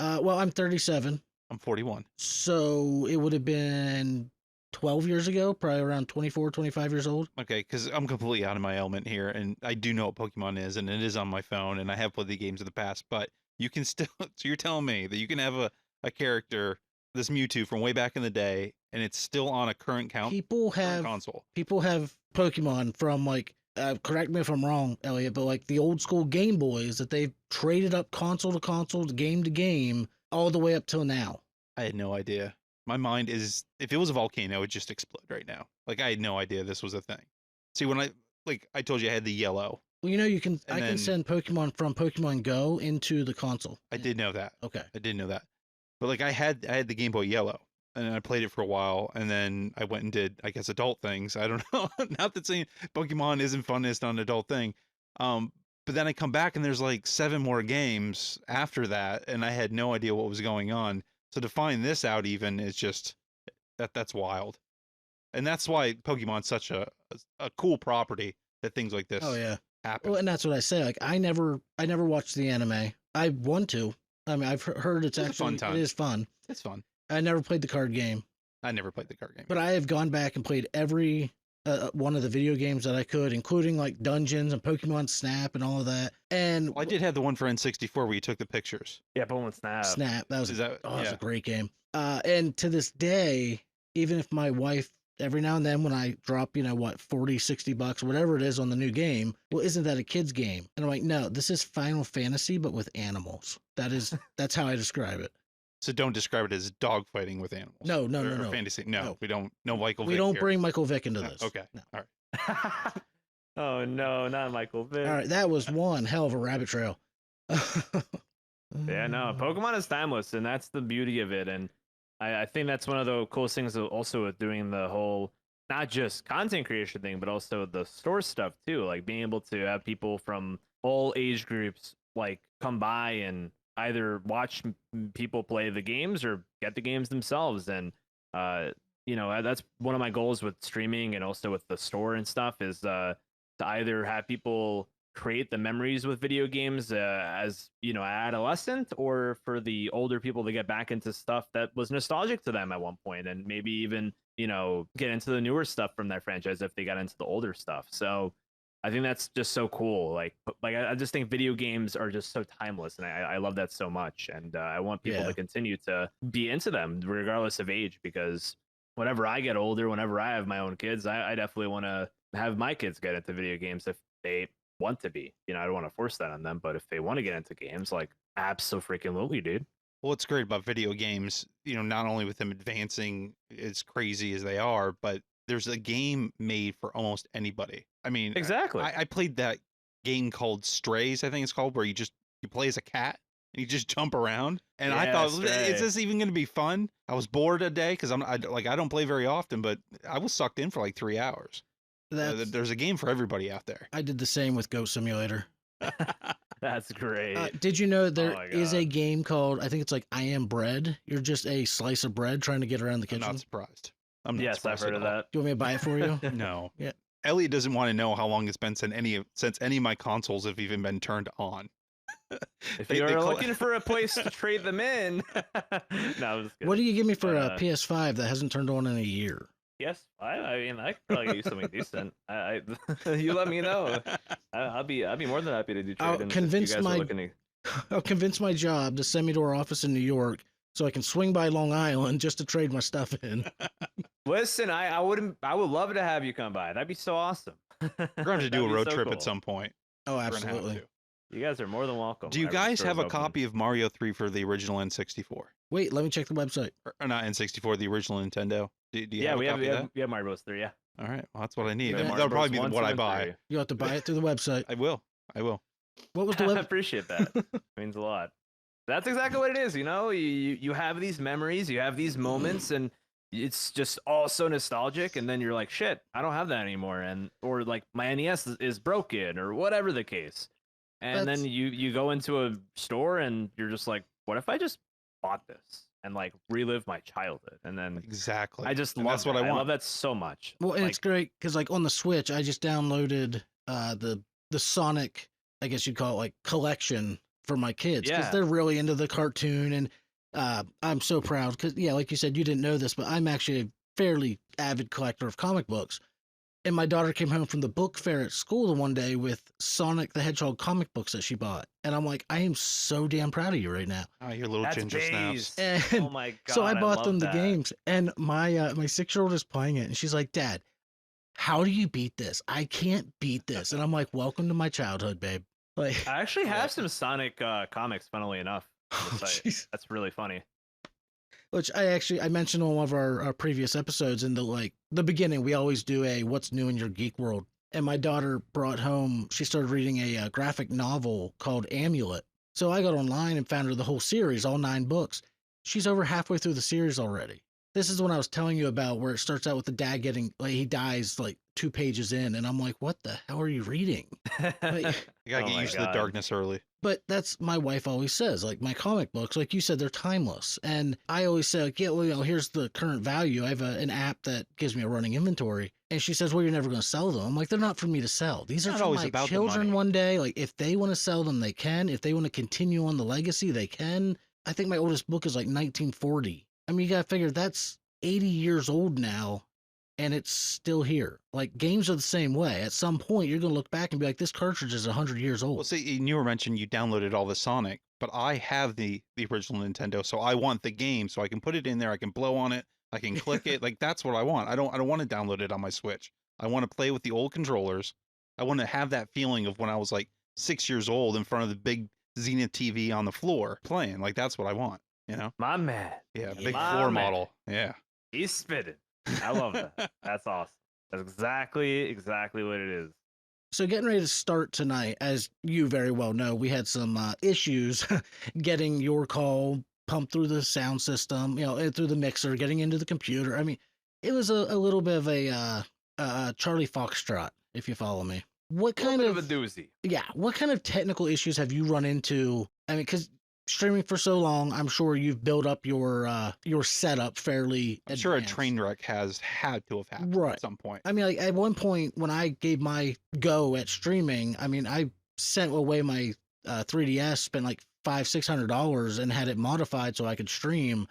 Well, I'm 37, I'm 41. so it would have been 12 years ago, probably around 24, 25 years old. Okay, because I'm completely out of my element here, and I do know what Pokemon is, and it is on my phone, and I have played the games in the past, but you can still, so you're telling me that you can have a character, this Mewtwo from way back in the day, and it's still on a current People have console. people have Pokemon from like, correct me if I'm wrong, Elliot, but like the old school Game Boys that they've traded up console to console, game to game, all the way up till now. I had no idea. My mind is, if it was a volcano, it would just explode right now. Like, I had no idea this was a thing. See, when I told you I had the yellow. Well, I can send Pokemon from Pokemon Go into the console. I did know that. Okay. I did know that. But like I had the Game Boy Yellow, and I played it for a while, and then I went and did, I guess, adult things. I don't know. Not that saying Pokemon isn't fun, it's not an adult thing. But then I come back and there's like 7 more games after that, and I had no idea what was going on. So to find this out even is just that's wild. And that's why Pokemon's such a cool property that things like this Oh yeah. happen. Well, and that's what I say. Like I never watched the anime. I want to. I mean, I've heard it's a actually fun time. it is fun. It's fun. I never played the card game, I never played the card game. but I have gone back and played every one of the video games that I could, including like Dungeons and Pokemon Snap and all of that. And Well, I did have the one for N64 where you took the pictures. Yeah, Pokemon Snap. Snap, that was Is that that's yeah. a great game. And to this day, even if my wife every now and then when I drop, what, 40, 60 bucks, whatever it is on the new game, well, isn't that a kid's game? And I'm like, no, this is Final Fantasy, but with animals. That's how I describe it. So don't describe it as dog fighting with animals. No, no, or, no, or no. fantasy. No, No. we don't. No Michael. We Vick don't here. bring Michael Vick into No, this. Okay. No. All right. Oh no, not Michael Vick. All right, that was one hell of a rabbit trail. Yeah, no, Pokemon is timeless, and that's the beauty of it. And I think that's one of the coolest things also with doing the whole, not just content creation thing, but also the store stuff too. Like being able to have people from all age groups like come by and either watch people play the games or get the games themselves. And that's one of my goals with streaming and also with the store and stuff is to either have people create the memories with video games as adolescent, or for the older people to get back into stuff that was nostalgic to them at one point, and maybe even get into the newer stuff from that franchise if they got into the older stuff. So I think that's just so cool. Like I just think video games are just so timeless, and I love that so much. And I want people to continue to be into them regardless of age, because whenever I get older, whenever I have my own kids, I definitely want to have my kids get into video games if they want to be. I don't want to force that on them, but if they want to get into games, like abso-freaking-lutely, dude. Well, what's great about video games, not only with them advancing as crazy as they are, but there's a game made for almost anybody. I mean, Exactly. I played that game called Strays, I think it's called, where you play as a cat, and you just jump around. And I Yeah, thought, stray. is this even going to be fun? I was bored a day because I don't play very often, but I was sucked in for like 3 hours. There's a game for everybody out there. I did the same with Goat Simulator. That's great. Did you know there my is a God. game called, I think it's like I Am Bread? You're just a slice of bread trying to get around the I'm kitchen. not surprised. I'm not Yes, I've surprised heard at of all. that. Do you want me to buy it for you? No. Yeah. Elliot doesn't want to know how long it's been since any of my consoles have even been turned on. If They you're call- looking for a place to trade them in, no, I'm just What do kidding. you give me for But, a PS5 that hasn't turned on in a year? Yes, I mean, I could probably get you something decent. You let me know. I'll be more than happy to do I'll trade-ins. convince if you guys my- are looking to... I'll convince my job to send me to our office in New York so I can swing by Long Island just to trade my stuff in. Listen, I would love to have you come by. That'd be so awesome. We're gonna have to do a road trip at some point. Oh, We're gonna have absolutely. to. You guys are more than welcome. Do you whenever the guys store's have a open. copy of Mario 3 for the original N64? Wait, let me check the website. Or not N64, the original Nintendo? Do you Yeah, have we a have copy of that? we have Mario Bros. 3. Yeah, All right, well, that's what I need. We have Yeah. Mario That'll Bros. probably be 1, what 2, I and buy. 3. You have to buy it through the website. I will. What was the I web? appreciate that. It means a lot. That's exactly what it is. You know, you have these memories, you have these moments, and it's just all so nostalgic. And then you're like, shit, I don't have that anymore, or like my NES is broken, or whatever the case. And That's- then you go into a store and you're just like, what if I just bought this and like relive my childhood? And then Exactly. I just And love that's what that. I want. love that so much. Well, and Like, it's great because like on the Switch, I just downloaded the Sonic, I guess you'd call it like collection for my kids because Yeah. they're really into the cartoon, and I'm so proud because yeah, like you said, you didn't know this, but I'm actually a fairly avid collector of comic books. And my daughter came home from the book fair at school the one day with Sonic the Hedgehog comic books that she bought, and I'm like, I am so damn proud of you right now. Oh, your little that's ginger snaps. based. And Oh my god! so I bought love them the that. games, and my 6-year-old is playing it, and she's like, "Dad, how do you beat this? I can't beat this." And I'm like, "Welcome to my childhood, babe." Like, I actually Yeah. have some Sonic comics, funnily enough. on the oh, site. jeez. That's really funny. Which I mentioned on one of our previous episodes in the beginning. We always do a "What's new in your geek world," and my daughter brought home. She started reading a graphic novel called Amulet. So I got online and found her the whole series, all 9 books. She's over halfway through the series already. This is when I was telling you about where it starts out with the dad getting like he dies like 2 pages in, and I'm like, what the hell are you reading? Like, You gotta Oh get my used to the God. darkness early. but that's my wife always says, like my comic books, like you said, they're timeless. And I always say, like, yeah, well, here's the current value. I have an app that gives me a running inventory. And she says, well, you're never going to sell them. I'm like, they're not for me to sell. These are Not for always my about the children money. one day. Like, if they want to sell them, they can. If they want to continue on the legacy, they can. I think my oldest book is like 1940. I mean, you got to figure that's 80 years old now, and it's still here. Like, games are the same way. At some point, you're going to look back and be like, this cartridge is 100 years old. Well, see, and you were mentioning you downloaded all the Sonic, but I have the original Nintendo, so I want the game, so I can put it in there, I can blow on it, I can click it. Like that's what I want. I don't want to download it on my Switch. I want to play with the old controllers. I want to have that feeling of when I was like 6 years old in front of the big Zenith TV on the floor playing. Like that's what I want. You know? My man. Yeah, Yeah. big My floor man. model. Yeah. He's spitting. I love that. That's awesome. That's exactly what it is. So getting ready to start tonight, as you very well know, we had some issues getting your call pumped through the sound system, through the mixer, getting into the computer. I mean, it was a little bit of a Charlie Foxtrot, if you follow me. What Kind kind of of a doozy. yeah? What kind of technical issues have you run into? I mean, because streaming for so long, I'm sure you've built up your setup fairly. I'm sure a advanced. train wreck has had to have happened Right. at some point. I mean, like at one point when I gave my go at streaming, I mean, I sent away my 3DS, spent like $500-600, and had it modified so I could stream.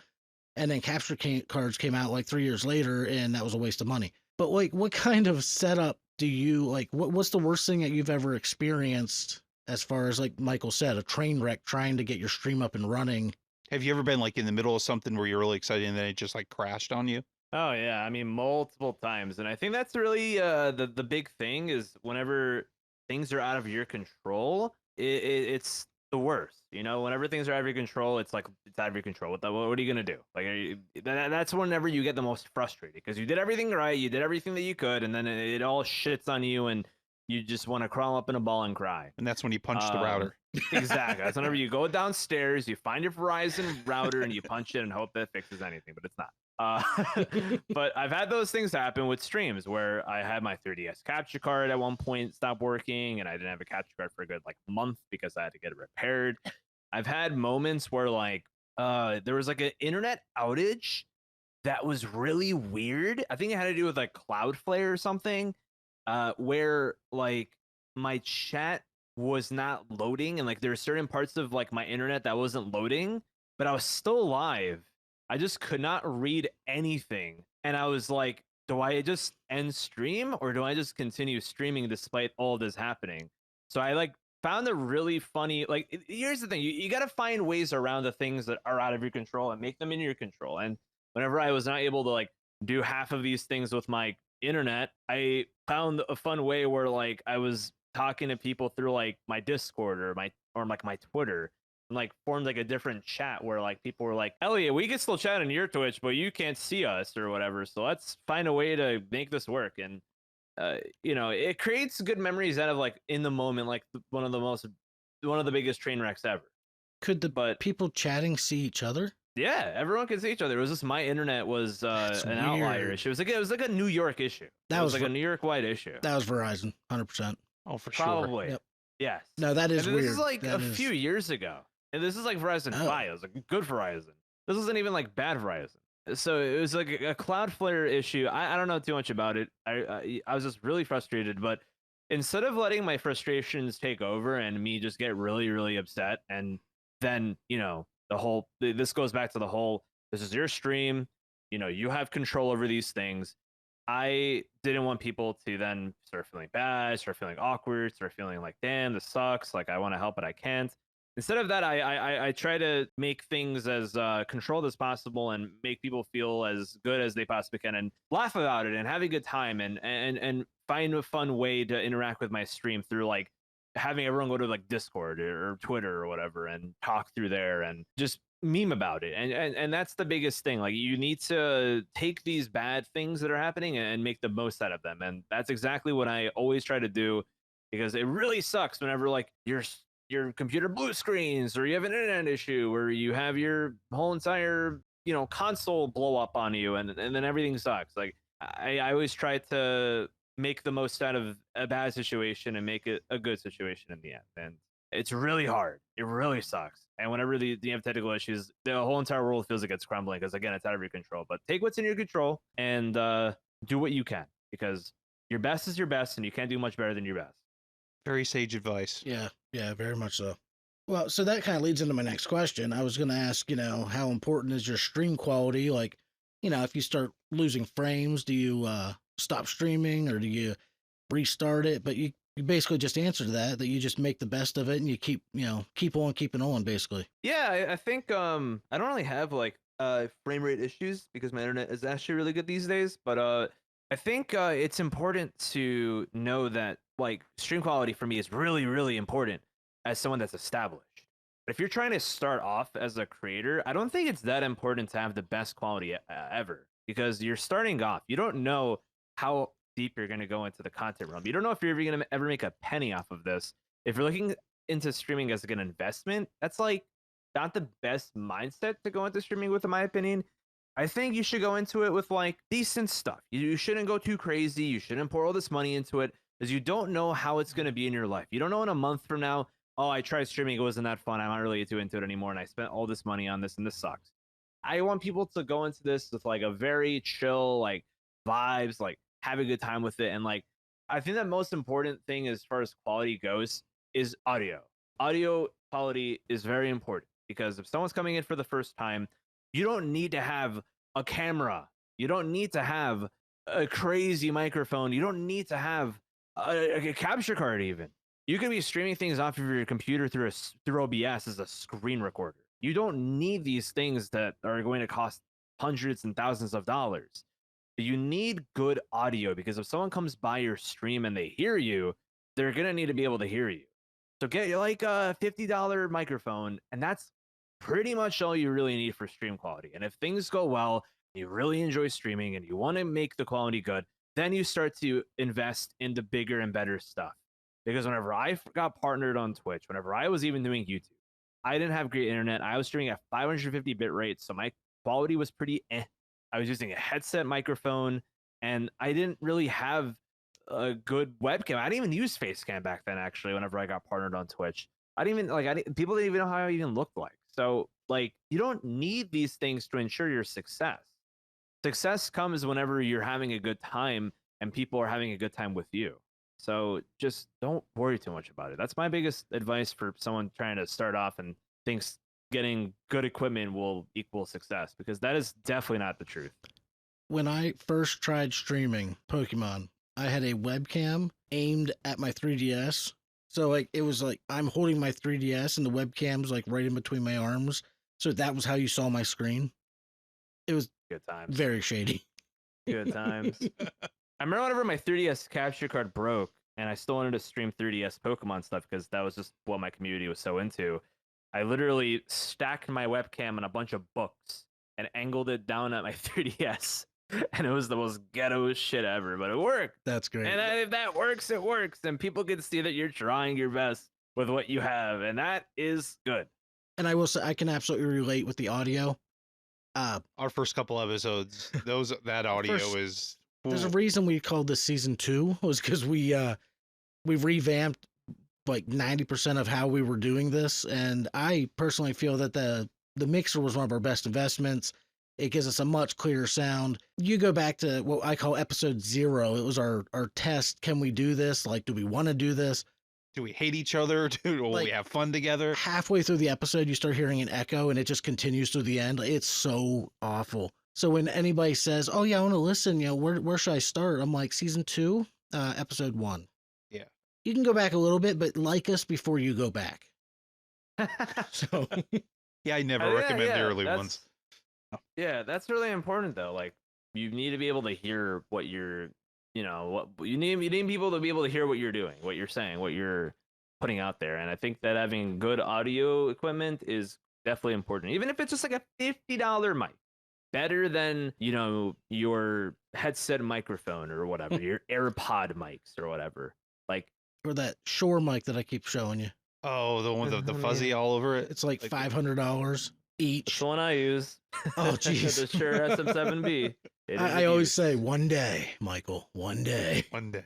And then capture cards came out like 3 years later, and that was a waste of money. But like, what kind of setup do you like? What's the worst thing that you've ever experienced? As far as like Michael said, a train wreck trying to get your stream up and running. Have you ever been like in the middle of something where you're really excited and then it just like crashed on you? Oh yeah, I mean multiple times, and I think that's really the big thing is whenever things are out of your control, it's the worst. You know, whenever things are out of your control, it's like it's out of your control. What are you gonna do? Like that's whenever you get the most frustrated because you did everything right, you did everything that you could, and then it all shits on you, and you just want to crawl up in a ball and cry. And that's when you punch the router. Exactly. That's whenever you go downstairs, you find your Verizon router and you punch it and hope that fixes anything, but it's not. But I've had those things happen with streams where I had my 3DS capture card at one point stop working, and I didn't have a capture card for a good like month because I had to get it repaired. I've had moments where like there was like an internet outage that was really weird. I think it had to do with like Cloudflare or something, where like my chat was not loading, and like there were certain parts of like my internet that wasn't loading, but I was still live. I just could not read anything. And I was like, do I just end stream or do I just continue streaming despite all this happening? So I like found it really funny. Like, here's the thing. You got to find ways around the things that are out of your control and make them in your control. And whenever I was not able to like do half of these things with my internet, I found a fun way where like I was talking to people through like my Discord or like my Twitter, and like formed like a different chat where like people were like, Elliot, we can still chat on your Twitch, but you can't see us or whatever. So let's find a way to make this work. And you know, it creates good memories out of like in the moment, like one of the biggest train wrecks ever. Could the people chatting see each other? Yeah, everyone can see each other. It was just my internet was an outlier issue. It was like a New York issue. It was like a New York wide issue. That was Verizon, 100%. Oh, for Probably. sure. Yep. Yes. No, that is weird. This is like few years ago. And this is like Verizon 5. It was like good Verizon. This wasn't even like bad Verizon. So it was like a Cloudflare issue. I don't know too much about it. I was just really frustrated. But instead of letting my frustrations take over and me just get really, really upset, and then, you know, this goes back to the whole, this is your stream, you know, you have control over these things. I didn't want people to then start feeling bad, start feeling awkward, start feeling like, damn, this sucks. Like, I want to help, but I can't. Instead of that, I try to make things as controlled as possible and make people feel as good as they possibly can and laugh about it and have a good time and find a fun way to interact with my stream through like having everyone go to like Discord or Twitter or whatever and talk through there and just meme about it. And that's the biggest thing. Like, you need to take these bad things that are happening and make the most out of them. And that's exactly what I always try to do, because it really sucks whenever like your computer blue screens or you have an internet issue or you have your whole entire, you know, console blow up on you and then everything sucks. Like, I always try to make the most out of a bad situation and make it a good situation in the end. And it's really hard. It really sucks. And whenever you have technical issues, the whole entire world feels like it's crumbling because, again, it's out of your control. But take what's in your control and do what you can, because your best is your best and you can't do much better than your best. Very sage advice. Yeah, very much so. Well, so that kind of leads into my next question. I was going to ask, you know, how important is your stream quality? Like, you know, if you start losing frames, do you stop streaming or do you restart it? But you basically just answered that you just make the best of it and you keep on keeping on, basically. Yeah, I think I don't really have like frame rate issues because my internet is actually really good these days. But I think it's important to know that like stream quality for me is really, really important as someone that's established. But if you're trying to start off as a creator, I don't think it's that important to have the best quality ever, because you're starting off. You don't know how deep you're going to go into the content realm. You don't know if you're going to ever make a penny off of this. If you're looking into streaming as like an investment, that's like not the best mindset to go into streaming with, in my opinion. I think you should go into it with like decent stuff. You shouldn't go too crazy. You shouldn't pour all this money into it, because you don't know how it's going to be in your life. You don't know in a month from now, oh, I tried streaming, it wasn't that fun, I'm not really too into it anymore, and I spent all this money on this and this sucks. I want people to go into this with like a very chill, like vibes, like have a good time with it. And like, I think the most important thing as far as quality goes is audio. Audio quality is very important, because if someone's coming in for the first time, you don't need to have a camera. You don't need to have a crazy microphone. You don't need to have a capture card even. You can be streaming things off of your computer through OBS as a screen recorder. You don't need these things that are going to cost hundreds and thousands of dollars. You need good audio, because if someone comes by your stream and they hear you, they're going to need to be able to hear you. So get like a $50 microphone, and that's pretty much all you really need for stream quality. And if things go well, you really enjoy streaming and you want to make the quality good, then you start to invest in the bigger and better stuff. Because whenever I got partnered on Twitch, whenever I was even doing YouTube, I didn't have great internet. I was streaming at 550 bit rate, so my quality was pretty eh. I was using a headset microphone, and I didn't really have a good webcam. I didn't even use Facecam back then, actually, whenever I got partnered on Twitch. People didn't even know how I even looked like. So, like, you don't need these things to ensure your success. Success comes whenever you're having a good time and people are having a good time with you. So just don't worry too much about it. That's my biggest advice for someone trying to start off and thinks getting good equipment will equal success, because that is definitely not the truth. When I first tried streaming Pokemon, I had a webcam aimed at my 3DS. So like it was like I'm holding my 3DS and the webcam's like right in between my arms. So that was how you saw my screen. It was Good times. very shady. Good times. I remember whenever my 3DS capture card broke and I still wanted to stream 3DS Pokemon stuff because that was just what my community was so into. I literally stacked my webcam in a bunch of books and angled it down at my 3DS. And it was the most ghetto shit ever, but it worked. That's great. And if that works, it works. And people can see that you're trying your best with what you have. And that is good. And I will say, I can absolutely relate with the audio. Our first couple episodes, that audio is. There's a reason we called this season 2 was because we revamped like 90% of how we were doing this, and I personally feel that the mixer was one of our best investments. It gives us a much clearer sound. You go back to what I call episode 0. It was our test. Can we do this? Like, do we want to do this? Do we hate each other? Will we have fun together? Halfway through the episode, you start hearing an echo, and it just continues through the end. It's so awful. So when anybody says, "Oh yeah, I want to listen," where should I start? I'm like, season 2, episode 1. Yeah. You can go back a little bit, but like us before you go back. So yeah, I never recommend the early ones. Yeah, that's really important though. Like, you need to be able to hear what you're, what you need people to be able to hear what you're doing, what you're saying, what you're putting out there. And I think that having good audio equipment is definitely important, even if it's just like a $50 mic. Better than, your headset microphone or whatever, your AirPod mics or whatever. Like, or that Shure mic that I keep showing you. Oh, the one with the fuzzy all over it. It's like $500 each. That's the one I use. Oh, jeez. The Shure SM7B. I always say, one day, Michael, one day. One day.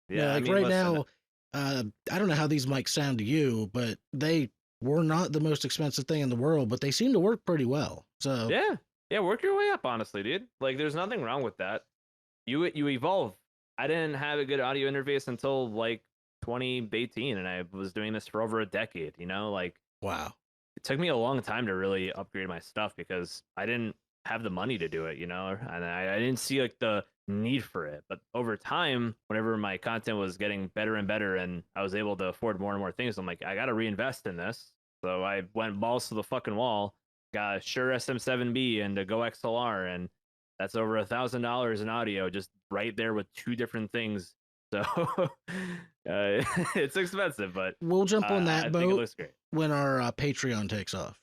Yeah, like right now, I don't know how these mics sound to you, but they were not the most expensive thing in the world, but they seem to work pretty well. So yeah, work your way up, honestly, dude. Like, there's nothing wrong with that. You evolve. I didn't have a good audio interface until like 2018, and I was doing this for over a decade. Like, wow. It took me a long time to really upgrade my stuff because I didn't have the money to do it, and I didn't see like the need for it. But over time, whenever my content was getting better and better and I was able to afford more and more things, I'm like, I got to reinvest in this. So I went balls to the fucking wall, got a Shure SM7B and a Go XLR, and that's over $1,000 in audio just right there with 2 different things. So it's expensive, but we'll jump on that boat. It looks great when our Patreon takes off.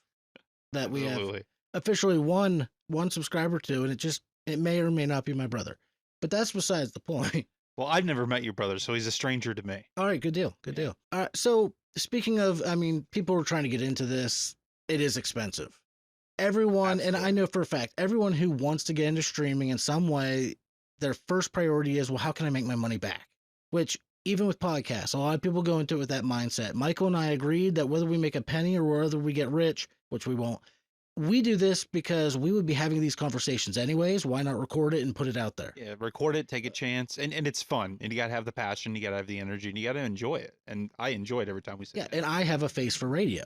That we Absolutely. have officially one subscriber to, and it may or may not be my brother, but that's besides the point. Well, I've never met your brother, so he's a stranger to me. All right, good deal. All right, so speaking of, people are trying to get into this. It is expensive. Everyone, Absolutely. and I know for a fact, everyone who wants to get into streaming in some way, their first priority is, well, how can I make my money back? Which, even with podcasts, a lot of people go into it with that mindset. Michael and I agreed that whether we make a penny or whether we get rich, which we won't, we do this because we would be having these conversations anyways. Why not record it and put it out there? Yeah, record it, take a chance, and it's fun. And you got to have the passion, you got to have the energy, and you got to enjoy it. And I enjoy it every time we sit down. And I have a face for radio,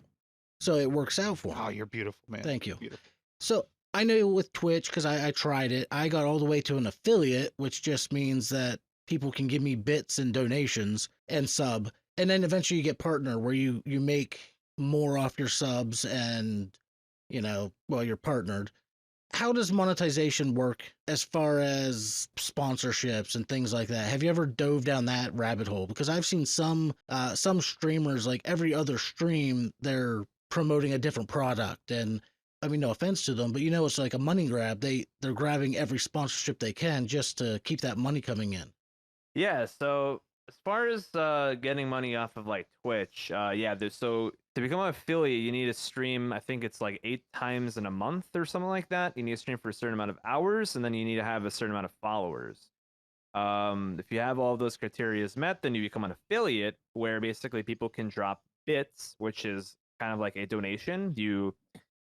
so it works out for me. Oh, you're beautiful, man. Thank you. Beautiful. So I know with Twitch, because I tried it, I got all the way to an affiliate, which just means that people can give me bits and donations and sub. And then eventually you get partner, where you make more off your subs and, you're partnered. How does monetization work as far as sponsorships and things like that? Have you ever dove down that rabbit hole? Because I've seen some streamers, like every other stream, they're promoting a different product, and I mean, no offense to them, but it's like a money grab. They're grabbing every sponsorship they can just to keep that money coming in. Yeah, so as far as getting money off of like Twitch, yeah, so to become an affiliate, you need to stream, I think it's like 8 times in a month or something like that. You need to stream for a certain amount of hours, and then you need to have a certain amount of followers. If you have all of those criteria met, then you become an affiliate, where basically people can drop bits, which is kind of like a donation. You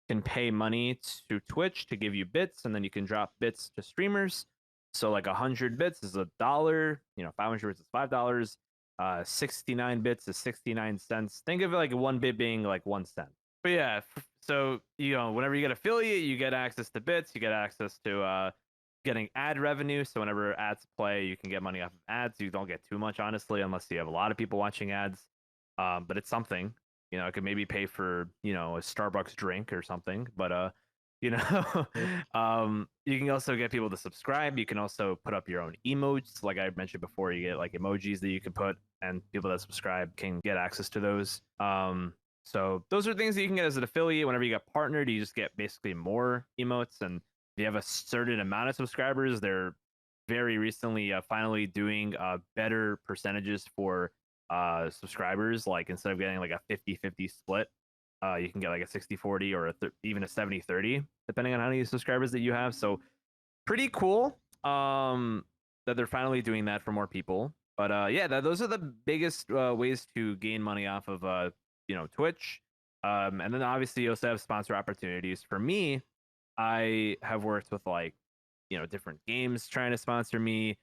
can pay money to Twitch to give you bits, and then you can drop bits to streamers. So like 100 bits is $1, 500 bits is $5, 69 bits is 69 cents. Think of it like 1 bit being like 1 cent. But yeah, so whenever you get affiliate, you get access to bits, you get access to getting ad revenue. So whenever ads play, you can get money off of ads. You don't get too much, honestly, unless you have a lot of people watching ads. But it's something. It could maybe pay for a Starbucks drink or something. But you can also get people to subscribe. You can also put up your own emotes, like I mentioned before. You get like emojis that you can put, and people that subscribe can get access to those. So those are things that you can get as an affiliate. Whenever you get partnered, you just get basically more emotes, and if you have a certain amount of subscribers, they're very recently finally doing better percentages for subscribers. Like instead of getting like a 50-50 split, you can get like a 60-40 or even a 70-30, depending on how many subscribers that you have. So pretty cool that they're finally doing that for more people. But yeah, those are the biggest ways to gain money off of Twitch. And then obviously you also have sponsor opportunities. For me, I have worked with like different games trying to sponsor me,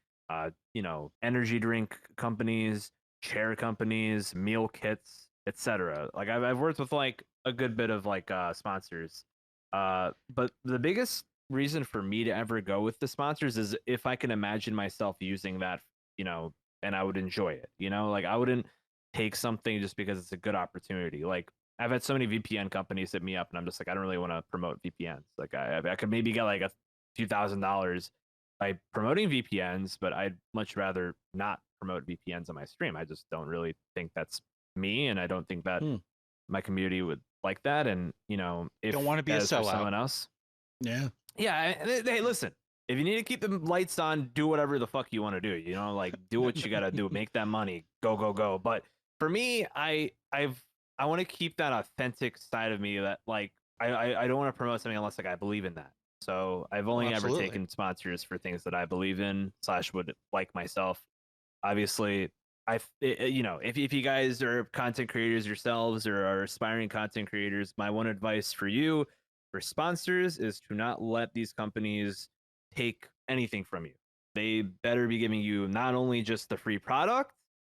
energy drink companies, chair companies, meal kits, etc. Like I've worked with like a good bit of like sponsors. But the biggest reason for me to ever go with the sponsors is if I can imagine myself using that, and I would enjoy it. Like I wouldn't take something just because it's a good opportunity. Like I've had so many VPN companies hit me up, and I'm just like, I don't really want to promote VPNs. Like I could maybe get like a few $1,000s by promoting VPNs, but I'd much rather not promote VPNs on my stream. I just don't really think that's me, and I don't think that my community would like that. And if Don't want to be a that is for sellout. someone else, Yeah. hey, listen. If you need to keep the lights on, do whatever the fuck you want to do. Like do what you gotta do, make that money, go. But for me, I want to keep that authentic side of me that like I don't want to promote something unless like I believe in that. So I've only ever absolutely. taken sponsors for things that I believe in / would like myself. Obviously, if you guys are content creators yourselves or are aspiring content creators, my one advice for you for sponsors is to not let these companies take anything from you. They better be giving you not only just the free product,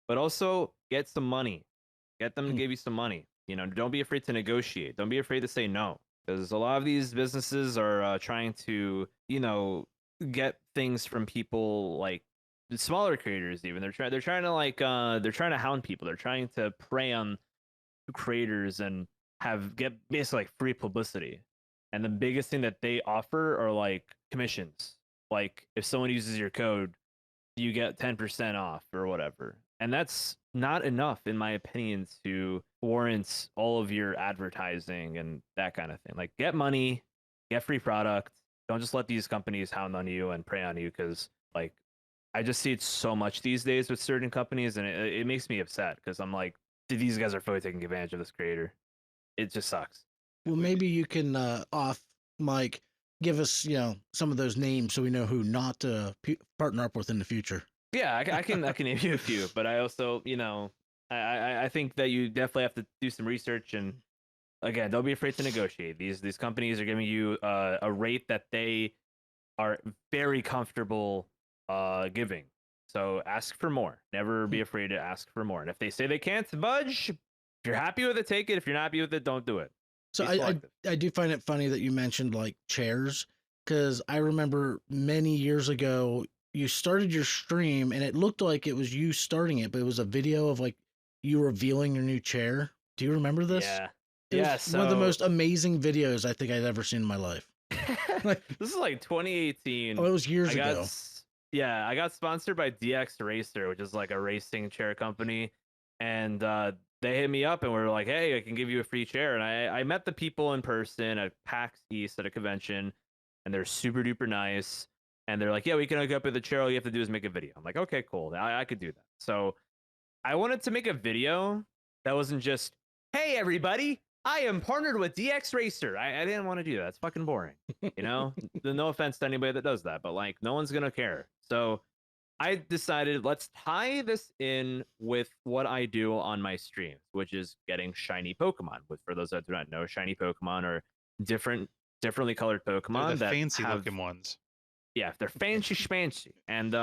but also get some money. Get them to give you some money. Don't be afraid to negotiate. Don't be afraid to say no, because a lot of these businesses are trying to, get things from people like the smaller creators. Even they're trying to hound people. They're trying to prey on creators and get basically like free publicity. And the biggest thing that they offer are like commissions. Like if someone uses your code, you get 10% off or whatever. And that's not enough, in my opinion, to warrant all of your advertising and that kind of thing. Like get money, get free product. Don't just let these companies hound on you and prey on you, because like I just see it so much these days with certain companies, and it makes me upset because I'm like, these guys are fully taking advantage of this creator. It just sucks. Well, maybe you can off mic give us some of those names so we know who not to partner up with in the future. Yeah, I can name you a few, but I also I think that you definitely have to do some research, and again, don't be afraid to negotiate. These companies are giving you a rate that they are very comfortable giving. So ask for more. Never be afraid to ask for more. And if they say they can't budge, if you're happy with it, take it. If you're not happy with it, don't do it. So I do find it funny that you mentioned like chairs, because I remember many years ago you started your stream and it looked like it was you starting it, but it was a video of like you revealing your new chair. Do you remember this? Yeah. It Yeah. was one of the most amazing videos I think I'd ever seen in my life. This is like 2018. Oh, it was years ago. I got sponsored by DX Racer, which is like a racing chair company, and they hit me up and were like, hey, I can give you a free chair. And I met the people in person at PAX East at a convention, and they're super duper nice. And they're like, yeah, we can hook up with the chair. All you have to do is make a video. I'm like, okay, cool. I could do that. So I wanted to make a video that wasn't just, hey, everybody, I am partnered with DX Racer. I didn't want to do that. It's fucking boring. You know, no offense to anybody that does that, but like, no one's going to care. So I decided let's tie this in with what I do on my streams, which is getting shiny Pokemon. Which, for those that do not know, shiny Pokemon are differently colored Pokemon They're the that fancy have, looking ones. yeah, they're fancy schmancy, and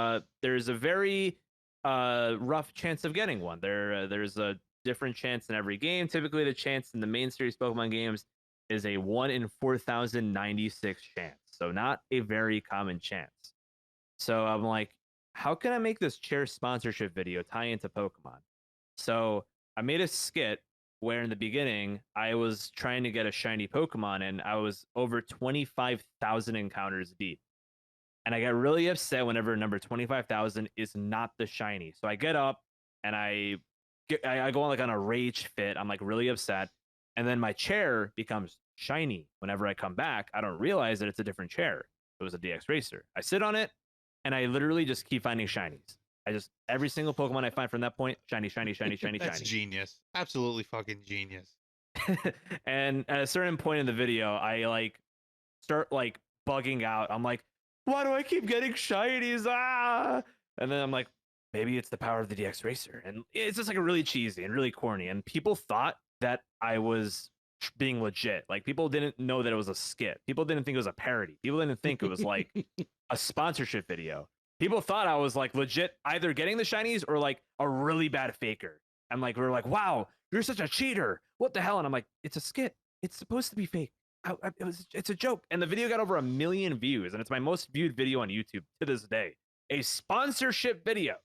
there's a very rough chance of getting one. There's a different chance in every game. Typically, the chance in the main series Pokemon games is a 1 in 4,096 chance, so not a very common chance. So I'm like, how can I make this chair sponsorship video tie into Pokemon? So I made a skit where in the beginning I was trying to get a shiny Pokemon, and I was over 25,000 encounters deep. And I got really upset whenever number 25,000 is not the shiny. So I get up and I go on like on a rage fit. I'm like really upset. And then my chair becomes shiny. Whenever I come back, I don't realize that it's a different chair. It was a DX Racer. I sit on it and I literally just keep finding shinies. Every single Pokemon I find from that point, shiny, shiny, shiny, shiny, That's shiny. genius. Absolutely fucking genius. And at a certain point in the video, I like start like bugging out. I'm like, why do I keep getting shinies? Ah! And then I'm like, maybe it's the power of the DX Racer. And it's just like a really cheesy and really corny. And people thought that I was being legit. Like people didn't know that it was a skit. People didn't think it was a parody. People didn't think it was like a sponsorship video. People thought I was like legit either getting the shinies or like a really bad faker. And like, we were like, wow, you're such a cheater. What the hell? And I'm like, it's a skit. It's supposed to be fake. It's a joke. And the video got over 1 million views, and it's my most viewed video on YouTube to this day. A sponsorship video.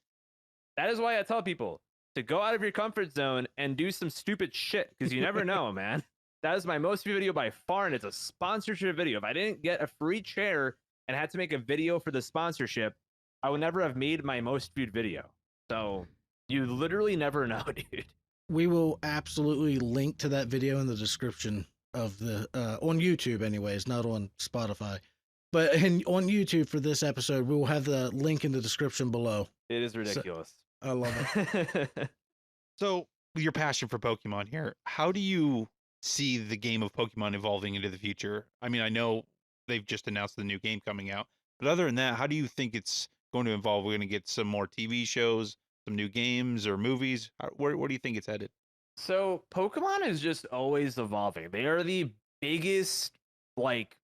That is why I tell people to go out of your comfort zone and do some stupid shit, because you never know, man. That is my most viewed video by far, and it's a sponsorship video. If I didn't get a free chair and had to make a video for the sponsorship, I would never have made my most viewed video. So you literally never know, dude. We will absolutely link to that video in the description of the on YouTube, anyways, not on Spotify. But on YouTube for this episode, we will have the link in the description below. It is ridiculous. I love it. So, with your passion for Pokemon here, how do you see the game of Pokemon evolving into the future? I mean, I know they've just announced the new game coming out, but other than that, how do you think it's going to evolve? We're going to get some more TV shows, some new games or movies. Where do you think it's headed? So Pokemon is just always evolving. They are the biggest like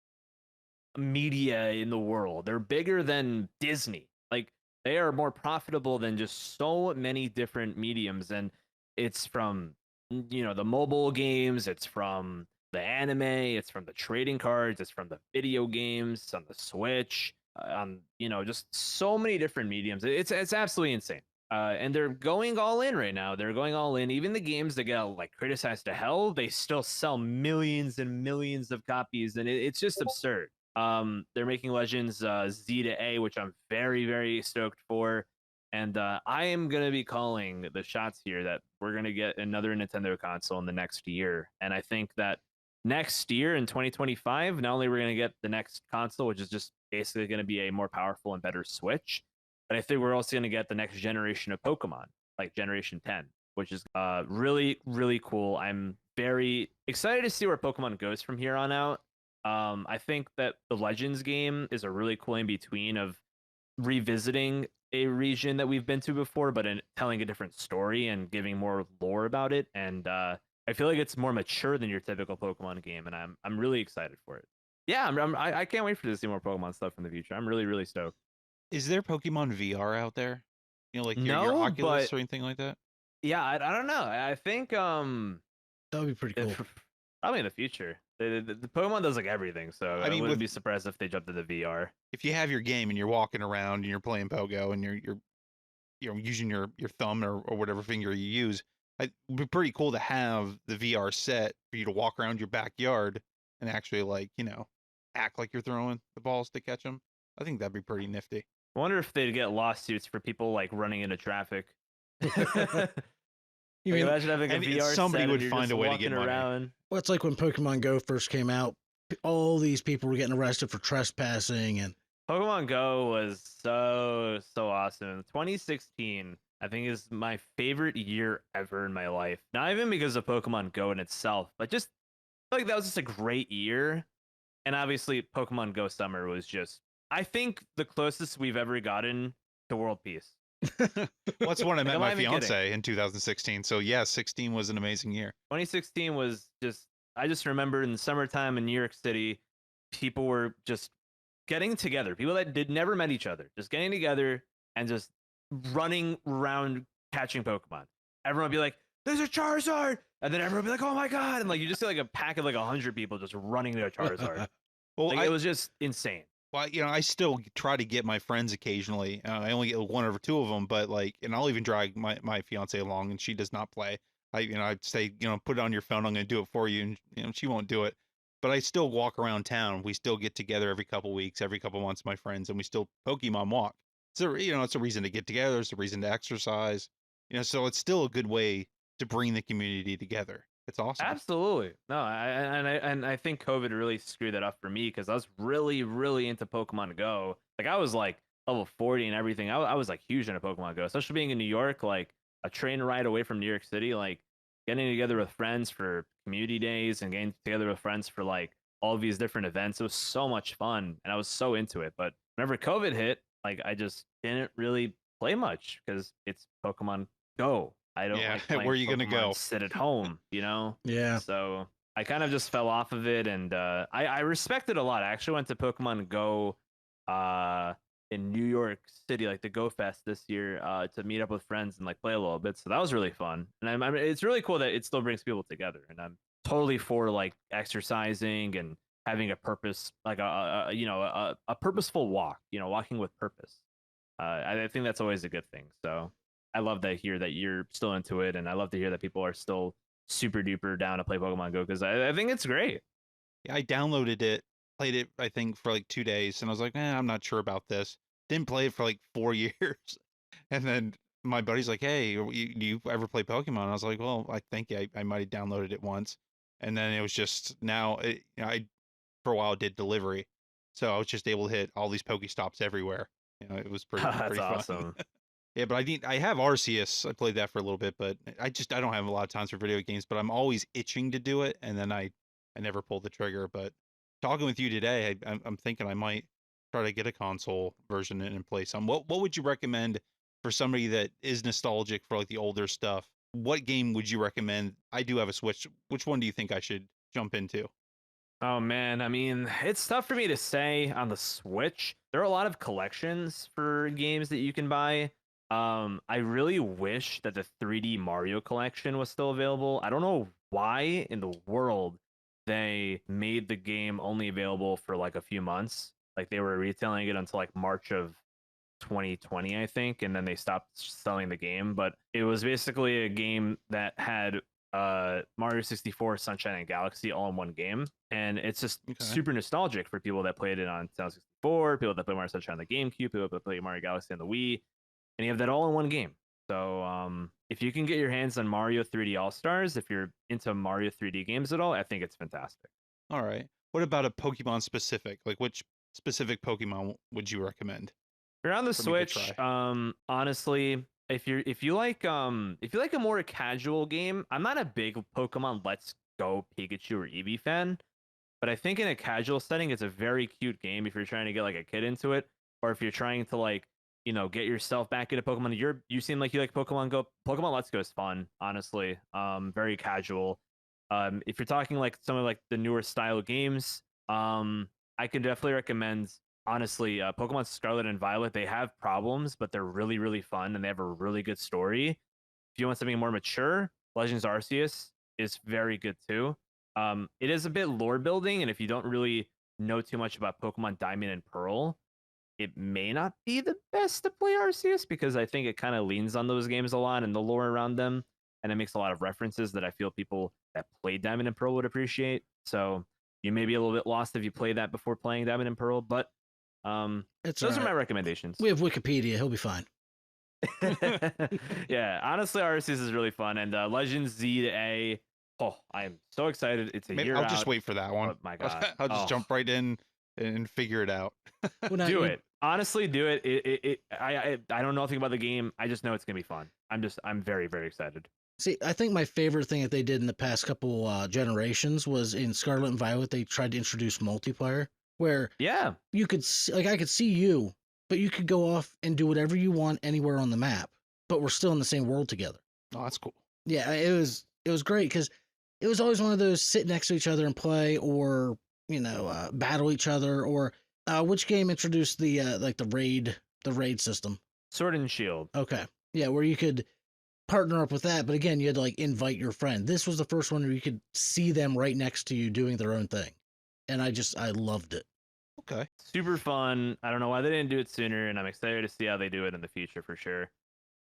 media in the world. They're bigger than Disney. Like they are more profitable than just so many different mediums. And it's from the mobile games, it's from the anime, it's from the trading cards, it's from the video games on the Switch, on just so many different mediums. It's absolutely insane. And they're going all in right now. They're going all in. Even the games that get like criticized to hell, they still sell millions and millions of copies, and it's just absurd. They're making Legends Z to A, which I'm very, very stoked for. And I am gonna be calling the shots here that we're gonna get another Nintendo console in the next year. And I think that next year in 2025, not only we're gonna get the next console, which is just basically gonna be a more powerful and better Switch, but I think we're also going to get the next generation of Pokemon, like Generation 10, which is really, really cool. I'm very excited to see where Pokemon goes from here on out. I think that the Legends game is a really cool in between of revisiting a region that we've been to before, but in telling a different story and giving more lore about it. And I feel like it's more mature than your typical Pokemon game, and I'm really excited for it. Yeah, I can't wait for to see more Pokemon stuff in the future. I'm really, really stoked. Is there Pokemon VR out there? Like your No, Oculus but or anything like that? yeah, I don't know. I think That would be pretty cool. probably in the future. The Pokemon does like everything, so I mean, wouldn't be surprised if they jumped to the VR. If you have your game and you're walking around and you're playing Pogo and you're using your thumb or whatever finger you use, it'd be pretty cool to have the VR set for you to walk around your backyard and actually act like you're throwing the balls to catch them. I think that'd be pretty nifty. I wonder if they'd get lawsuits for people like running into traffic. You Like, mean imagine having a And VR somebody set would and you're find just a way to get walking money. around. well, it's like when Pokemon Go first came out. All these people were getting arrested for trespassing, and Pokemon Go was so awesome. 2016, I think, is my favorite year ever in my life. Not even because of Pokemon Go in itself, but just like that was just a great year. And obviously, Pokemon Go Summer was just, I think, the closest we've ever gotten to world peace. Well, that's when I Like, met I'm my not even kidding. fiance in 2016. So yeah, 16 was an amazing year. 2016 was just, I just remember in the summertime in New York City, people were just getting together. People that did never met each other, just getting together and just running around catching Pokemon. Everyone would be like, "There's a Charizard!" And then everyone would be like, "Oh my god!" And like you just see like a pack of like 100 people just running to a Charizard. Well, Like it was just insane. well, I still try to get my friends occasionally. I only get one or two of them, but like, and I'll even drag my fiance along, and she does not play. I'd say, put it on your phone. I'm going to do it for you, and she won't do it. But I still walk around town. We still get together every couple weeks, every couple months, my friends, and we still Pokemon walk. So it's a reason to get together. It's a reason to exercise. So it's still a good way to bring the community together. It's awesome. Absolutely. No, I think COVID really screwed that up for me because I was really into Pokemon Go. Like I was like level 40 and everything. I was like huge into Pokemon Go, especially being in New York, like a train ride away from New York City, like getting together with friends for community days and getting together with friends for like all of these different events. It was so much fun and I was so into it. But whenever COVID hit, like I just didn't really play much because it's Pokemon Go. I don't Yeah, like playing where are you gonna Pokemon go? sit at home, you know? yeah, So I kind of just fell off of it, and I respect it a lot. I actually went to Pokemon Go in New York City, like the Go Fest this year, to meet up with friends and like play a little bit. So that was really fun, and it's really cool that it still brings people together. And I'm totally for like exercising and having a purpose, like a purposeful walk. Walking with purpose. I think that's always a good thing. So I love to hear that you're still into it, and I love to hear that people are still super duper down to play Pokemon Go because I think it's great. Yeah, I downloaded it, played it, I think, for like 2 days, and I was like, I'm not sure about this. Didn't play it for like 4 years. And then my buddy's like, hey, do you ever play Pokemon? I was like, well, I think I might have downloaded it once. And then it was just now, I for a while did delivery. So I was just able to hit all these Pokestops everywhere. It was pretty That's fun. awesome. Yeah, but I have Arceus. I played that for a little bit, but I don't have a lot of times for video games, but I'm always itching to do it, and then I never pull the trigger. But talking with you today, I'm thinking I might try to get a console version and play some. What would you recommend for somebody that is nostalgic for like the older stuff? What game would you recommend? I do have a Switch. Which one do you think I should jump into? Oh man, I mean, it's tough for me to say on the Switch. There are a lot of collections for games that you can buy. I really wish that the 3D Mario collection was still available. I don't know why in the world they made the game only available for like a few months. Like they were retailing it until like March of 2020, I think, and then they stopped selling the game. But it was basically a game that had Mario 64, Sunshine, and Galaxy all in one game, and it's just Okay. super nostalgic for people that played it on 64, people that played Mario Sunshine on the GameCube, people that played Mario Galaxy on the Wii, and you have that all in one game. So if you can get your hands on Mario 3D All Stars, if you're into Mario 3D games at all, I think it's fantastic. All right. What about a Pokemon specific? Like which specific Pokemon would you recommend? If you're on the For me to Switch, try. honestly, if you like a more casual game, I'm not a big Pokemon Let's Go Pikachu or Eevee fan, but I think in a casual setting, it's a very cute game if you're trying to get like a kid into it, or if you're trying to like get yourself back into Pokemon. You seem like you like Pokemon Go. Pokemon Let's Go is fun, honestly. Very casual. If you're talking like some of like the newer style games, I can definitely recommend, honestly, Pokemon Scarlet and Violet. They have problems, but they're really fun and they have a really good story. If you want something more mature, Legends Arceus is very good too. It is a bit lore building, and if you don't really know too much about Pokemon Diamond and Pearl, it may not be the best to play Arceus because I think it kind of leans on those games a lot and the lore around them, and it makes a lot of references that I feel people that play Diamond and Pearl would appreciate. So you may be a little bit lost if you play that before playing Diamond and Pearl, but it's those all are my right. recommendations. We have Wikipedia. He'll be fine. Yeah, honestly, Arceus is really fun, and Legends Z to A. Oh, I am so excited! It's a Maybe year I'll out. just wait for that one. Oh my god! I'll just Oh, jump right in and figure it out. Well, now, do it. Honestly, do it. I don't know nothing about the game. I just know it's gonna be fun. I'm very very excited. See, I think my favorite thing that they did in the past couple generations was in Scarlet and Violet. They tried to introduce multiplayer where Yeah, you could like I could see you, but you could go off and do whatever you want anywhere on the map, but we're still in the same world together. Oh, that's cool. Yeah, it was great because it was always one of those sit next to each other and play, or battle each other, or which game introduced the like the raid system? Sword and Shield. Okay, yeah, where you could partner up with that, but again, you had to like invite your friend. This was the first one where you could see them right next to you doing their own thing, and I loved it. Okay. Super fun. I don't know why they didn't do it sooner, and I'm excited to see how they do it in the future for sure.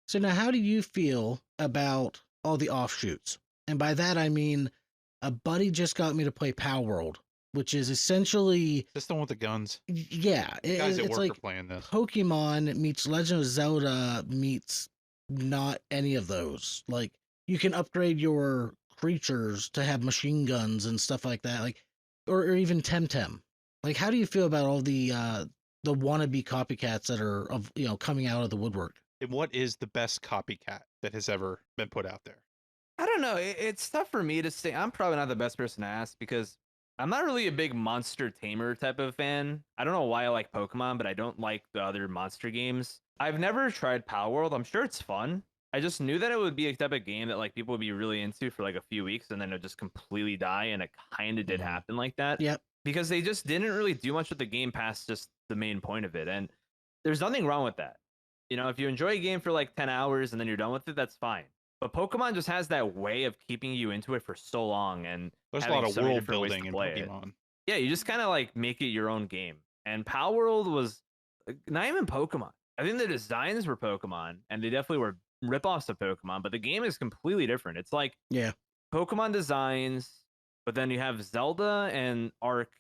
So now, how do you feel about all the offshoots? And by that I mean, a buddy just got me to play Power World, which is essentially, This the one with the guns. yeah, Guys at it's work like are playing this. Pokemon meets Legend of Zelda meets not any of those. Like you can upgrade your creatures to have machine guns and stuff like that, like or even Temtem. Like, how do you feel about all the wannabe copycats that are of coming out of the woodwork? And what is the best copycat that has ever been put out there? I don't know. It's tough for me to say. I'm probably not the best person to ask because I'm not really a big monster tamer type of fan. I don't know why I like Pokemon, but I don't like the other monster games. I've never tried Power World. I'm sure it's fun. I just knew that it would be a type of game that like people would be really into for like a few weeks and then it would just completely die, and it kind of did Mhm. happen like that. Yep. Because they just didn't really do much with the game past just the main point of it. And there's nothing wrong with that. If you enjoy a game for like 10 hours and then you're done with it, that's fine. But Pokemon just has that way of keeping you into it for so long, and There's a having lot of so many world different ways building to in play it. Pokemon. Yeah, you just kind of like make it your own game. And Power World was not even Pokemon. I think the designs were Pokemon, and they definitely were ripoffs of Pokemon, but the game is completely different. It's like Yeah. Pokemon designs, but then you have Zelda and Arc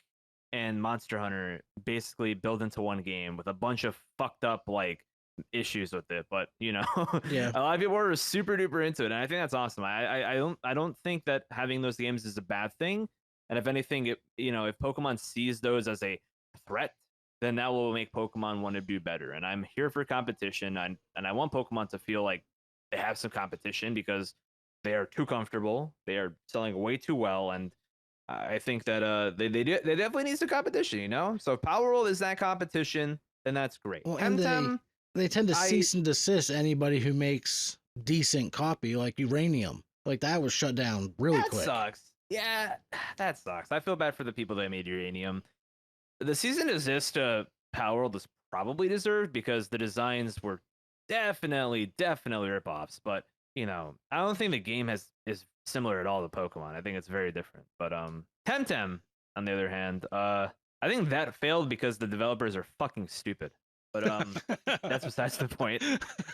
and Monster Hunter basically built into one game with a bunch of fucked up like issues with it. But Yeah. a lot of people were super duper into it, and I think that's awesome. I don't think that having those games is a bad thing. And if anything, if Pokemon sees those as a threat, then that will make Pokemon want to do better. And I'm here for competition, and I want Pokemon to feel like they have some competition because they are too comfortable. They are selling way too well, and I think that they definitely need some competition. So if Power World is that competition, then that's great. Well, and Temtem, they tend to I- cease and desist anybody who makes decent copy, like Uranium. Like that was shut down really that quick. sucks. Yeah, that sucks. I feel bad for the people that made Uranium. The cease and desist to Power World is probably deserved because the designs were definitely ripoffs. But I don't think the game is similar at all to Pokemon. I think it's very different. But Temtem, on the other hand, I think that failed because the developers are fucking stupid. But that's besides the point.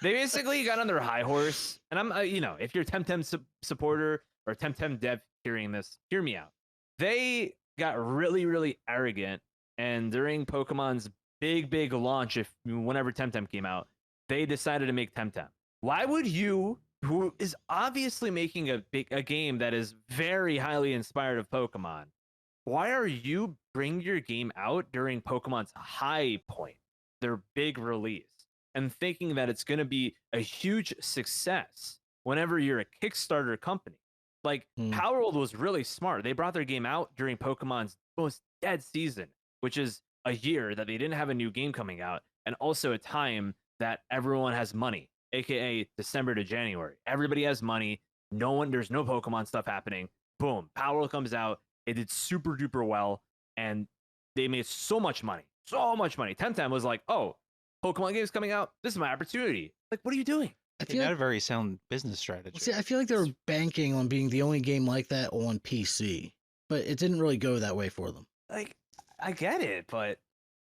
They basically got on their high horse, and I'm if you're a Temtem supporter or Temtem dev hearing this, hear me out. They got really arrogant, and during Pokemon's big launch, whenever Temtem came out, they decided to make Temtem. Why would you, who is obviously making a game that is very highly inspired of Pokemon, why are you bringing your game out during Pokemon's high point, their big release, and thinking that it's going to be a huge success whenever you're a Kickstarter company? Like, Power World was really smart. They brought their game out during Pokemon's most dead season, which is a year that they didn't have a new game coming out, and also a time that everyone has money, aka December to January. Everybody has money. There's no Pokemon stuff happening. Boom, Power World comes out. It did super duper well, and they made so much money. So much money. Temtem was like, oh, Pokemon game's coming out. This is my opportunity. Like, what are you doing? I They feel had like, a very sound business strategy. see, I feel like they were banking on being the only game like that on PC, but it didn't really go that way for them. Like, I get it, but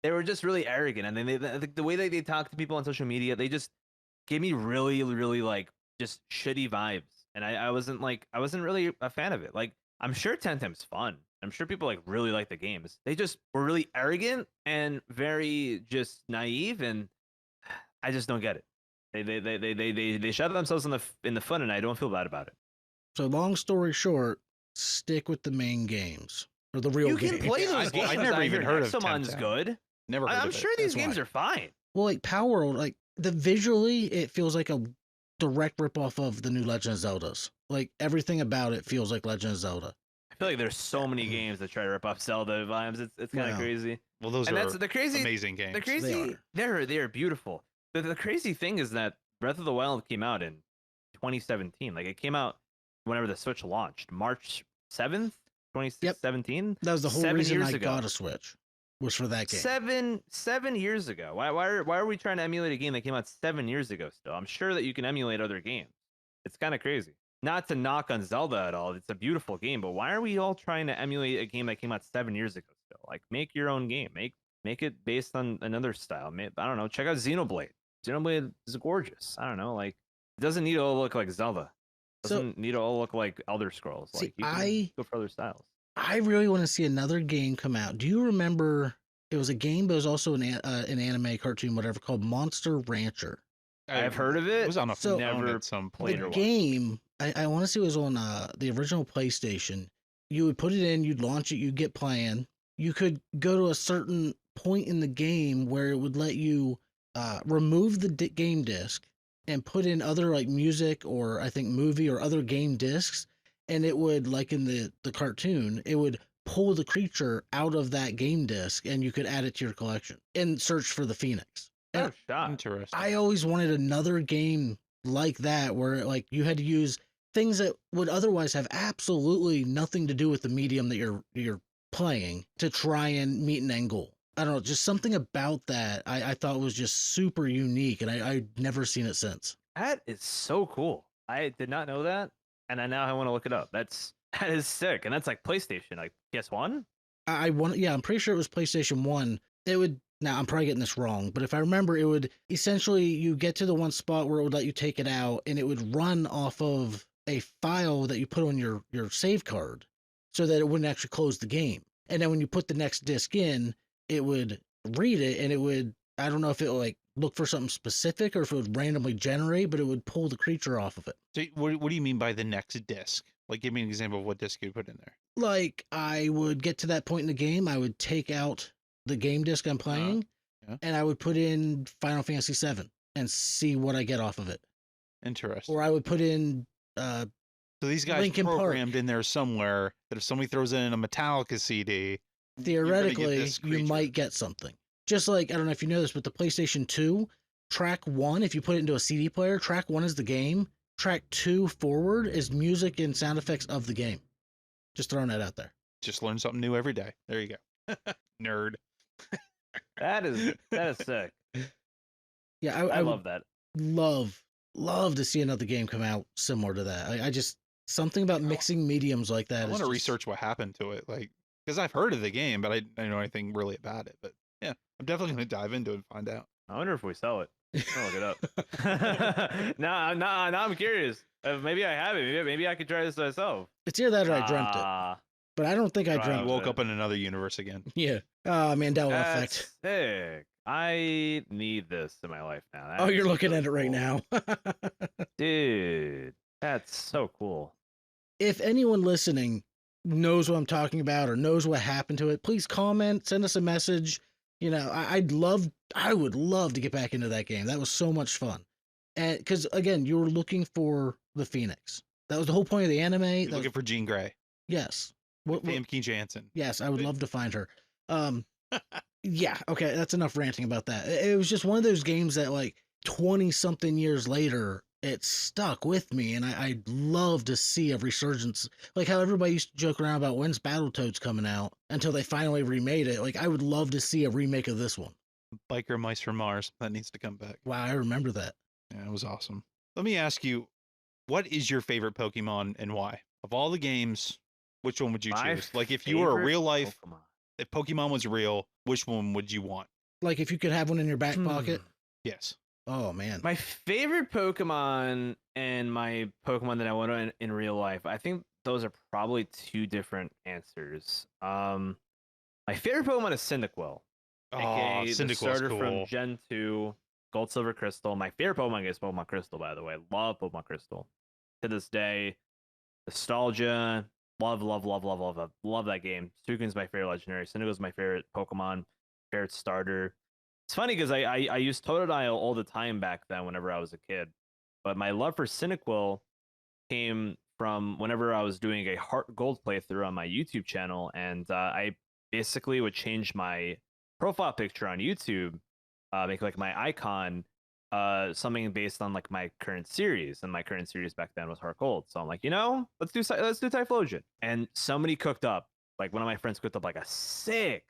they were just really arrogant, and then the way that they talk to people on social media, they just gave me really like just shitty vibes, and I wasn't really a fan of it. Like, I'm sure Temtem's fun. I'm sure people like really like the games. They just were really arrogant and very just naive, and I just don't get it. They shot themselves in the foot, and I don't feel bad about it. So long story short, stick with the main games or the real You games. can play Yeah, those games. I never even heard of Nexomon's Temtem. good. Never heard I'm of sure it. these That's games why. are fine. Well, like Power World, like visually, it feels like a direct ripoff of the new Legend of Zeldas. Like everything about it feels like Legend of Zelda. I feel like there's so many games that try to rip off Zelda vibes. It's kind of Wow. crazy. Well, those And are that's the crazy. amazing games. The crazy. They're beautiful. The crazy thing is that Breath of the Wild came out in 2017. Like it came out whenever the Switch launched, March 7th, 2017. That was the whole 7 reason years I ago. got a Switch. Was for that game. 7 years ago. Why are we trying to emulate a game that came out 7 years ago still? I'm sure that you can emulate other games. It's kind of crazy. Not to knock on Zelda at all. It's a beautiful game, but why are we all trying to emulate a game that came out 7 years ago still? Like make your own game. Make it based on another style. I don't know. Check out Xenoblade. Xenoblade is gorgeous. I don't know. Like it doesn't need to all look like Zelda. It doesn't need to all look like Elder Scrolls. See, Like you can go for other styles. I really want to see another game come out. Do you remember? It was a game, but it was also an anime cartoon, whatever, called Monster Rancher. I've heard of it. It was on a So- phone Never at some played point. or The watched. game, I want to say it was on the original PlayStation. You would put it in, you'd launch it, you'd get playing. You could go to a certain point in the game where it would let you remove the game disc and put in other like music or I think movie or other game discs, and it would, like in the cartoon, it would pull the creature out of that game disc and you could add it to your collection and search for the Phoenix. Oh, shot. Interesting. I always wanted another game like that where like you had to use things that would otherwise have absolutely nothing to do with the medium that you're playing to try and meet an end goal. I don't know, just something about that I thought was just super unique, and I've never seen it since. That is so cool. I did not know that, and I want to look it up. That is sick, and that's like PlayStation, like PS1. I want, yeah, I'm pretty sure it was PlayStation 1. It would, now I'm probably getting this wrong, but if I remember, it would essentially, you get to the one spot where it would let you take it out, and it would run off of a file that you put on your save card so that it wouldn't actually close the game. And then when you put the next disc in, it would read it, and it would, I don't know if it would like look for something specific or if it would randomly generate, but it would pull the creature off of it. So what do you mean by the next disc? Like, give me an example of what disc you put in there. Like, I would get to that point in the game, I would take out the game disc I'm playing, yeah. and I would put in Final Fantasy VII and see what I get off of it. Interesting. Or I would put in So these guys Linkin Park. programmed in there somewhere that if somebody throws in a Metallica CD, theoretically, this you creature. might get something. Just like, I don't know if you know this, but the PlayStation 2, track 1, if you put it into a CD player, track 1 is the game. Track 2 forward is music and sound effects of the game. Just throwing that out there. just learn something new every day. There you go. Nerd. That is sick. Yeah, I would love that. love to see another game come out similar to that. I just, something about mixing mediums like that. I is want to just- research what happened to it, like, because I've heard of the game, but I don't know anything really about it. But yeah, I'm definitely going to dive into it and find out. I wonder if we sell it. I'll look it up. Now I'm curious. Maybe I have it. Maybe I could try this myself. It's either that or I dreamt it, Ah, but I don't think I Right. You dreamt it. woke up in another universe again. Yeah. Mandela that's effect. sick. I need this in my life now. Oh, That you're is looking so at it right cool. now. Dude. That's so cool. If anyone listening knows what I'm talking about or knows what happened to it, please comment, send us a message. You know, I would love to get back into that game. That was so much fun. And because again, you were looking for the Phoenix. That was the whole point of the anime. You're That was- looking for Jean Grey, yes. What, Famke Janssen. yes, I would love to find her. Yeah, okay, that's enough ranting about that. It was just one of those games that like 20 something years later, it stuck with me, and I'd love to see a resurgence. Like how everybody used to joke around about when's Battletoads coming out until they finally remade it. Like I would love to see a remake of this one. Biker Mice from Mars. That needs to come back. Wow, I remember that. Yeah, it was awesome. Let me ask you, what is your favorite Pokemon and why? Of all the games, which one would you My choose? Like if you were a favorite real life, Pokemon. if Pokemon was real, which one would you want? Like if you could have one in your back pocket. Yes. Oh man. My favorite Pokemon and my Pokemon that I want in real life, I think those are probably two different answers. My favorite Pokemon is Cyndaquil, Oh, aka the Cyndaquil's starter cool. from Gen 2. Gold, Silver, Crystal. My favorite Pokemon game is Pokemon Crystal, by the way. Love Pokemon Crystal. To this day, nostalgia. Love that game. Suicune's my favorite legendary. Cyndaquil's my favorite Pokemon, favorite starter. It's funny because I used Totodile all the time back then whenever I was a kid. But my love for Cyndaquil came from whenever I was doing a Heart Gold playthrough on my YouTube channel, and I basically would change my profile picture on YouTube, make like my icon something based on like my current series, and my current series back then was Heart Gold. So I'm like, let's do Typhlosion, and somebody cooked up, like one of my friends cooked up like a sick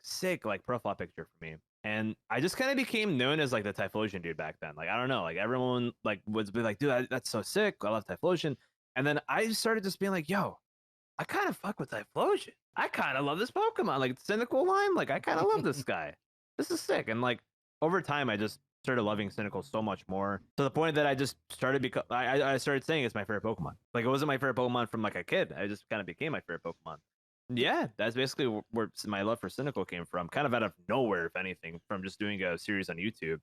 like profile picture for me. And I just kind of became known as like the Typhlosion dude back then. Like, I don't know, like everyone like would be like, dude, that's so sick. I love Typhlosion. And then I started just being like, yo, I kind of fuck with Typhlosion. I kind of love this Pokemon. Like, Cynical Lime, like, I kind of love this guy. This is sick. And like, over time, I just started loving Cynical so much more, to the point that I just started I started saying it's my favorite Pokemon. Like, it wasn't my favorite Pokemon from like a kid. I just kind of became my favorite Pokemon. Yeah, that's basically where my love for Cynical came from. Kind of out of nowhere, if anything, from just doing a series on YouTube.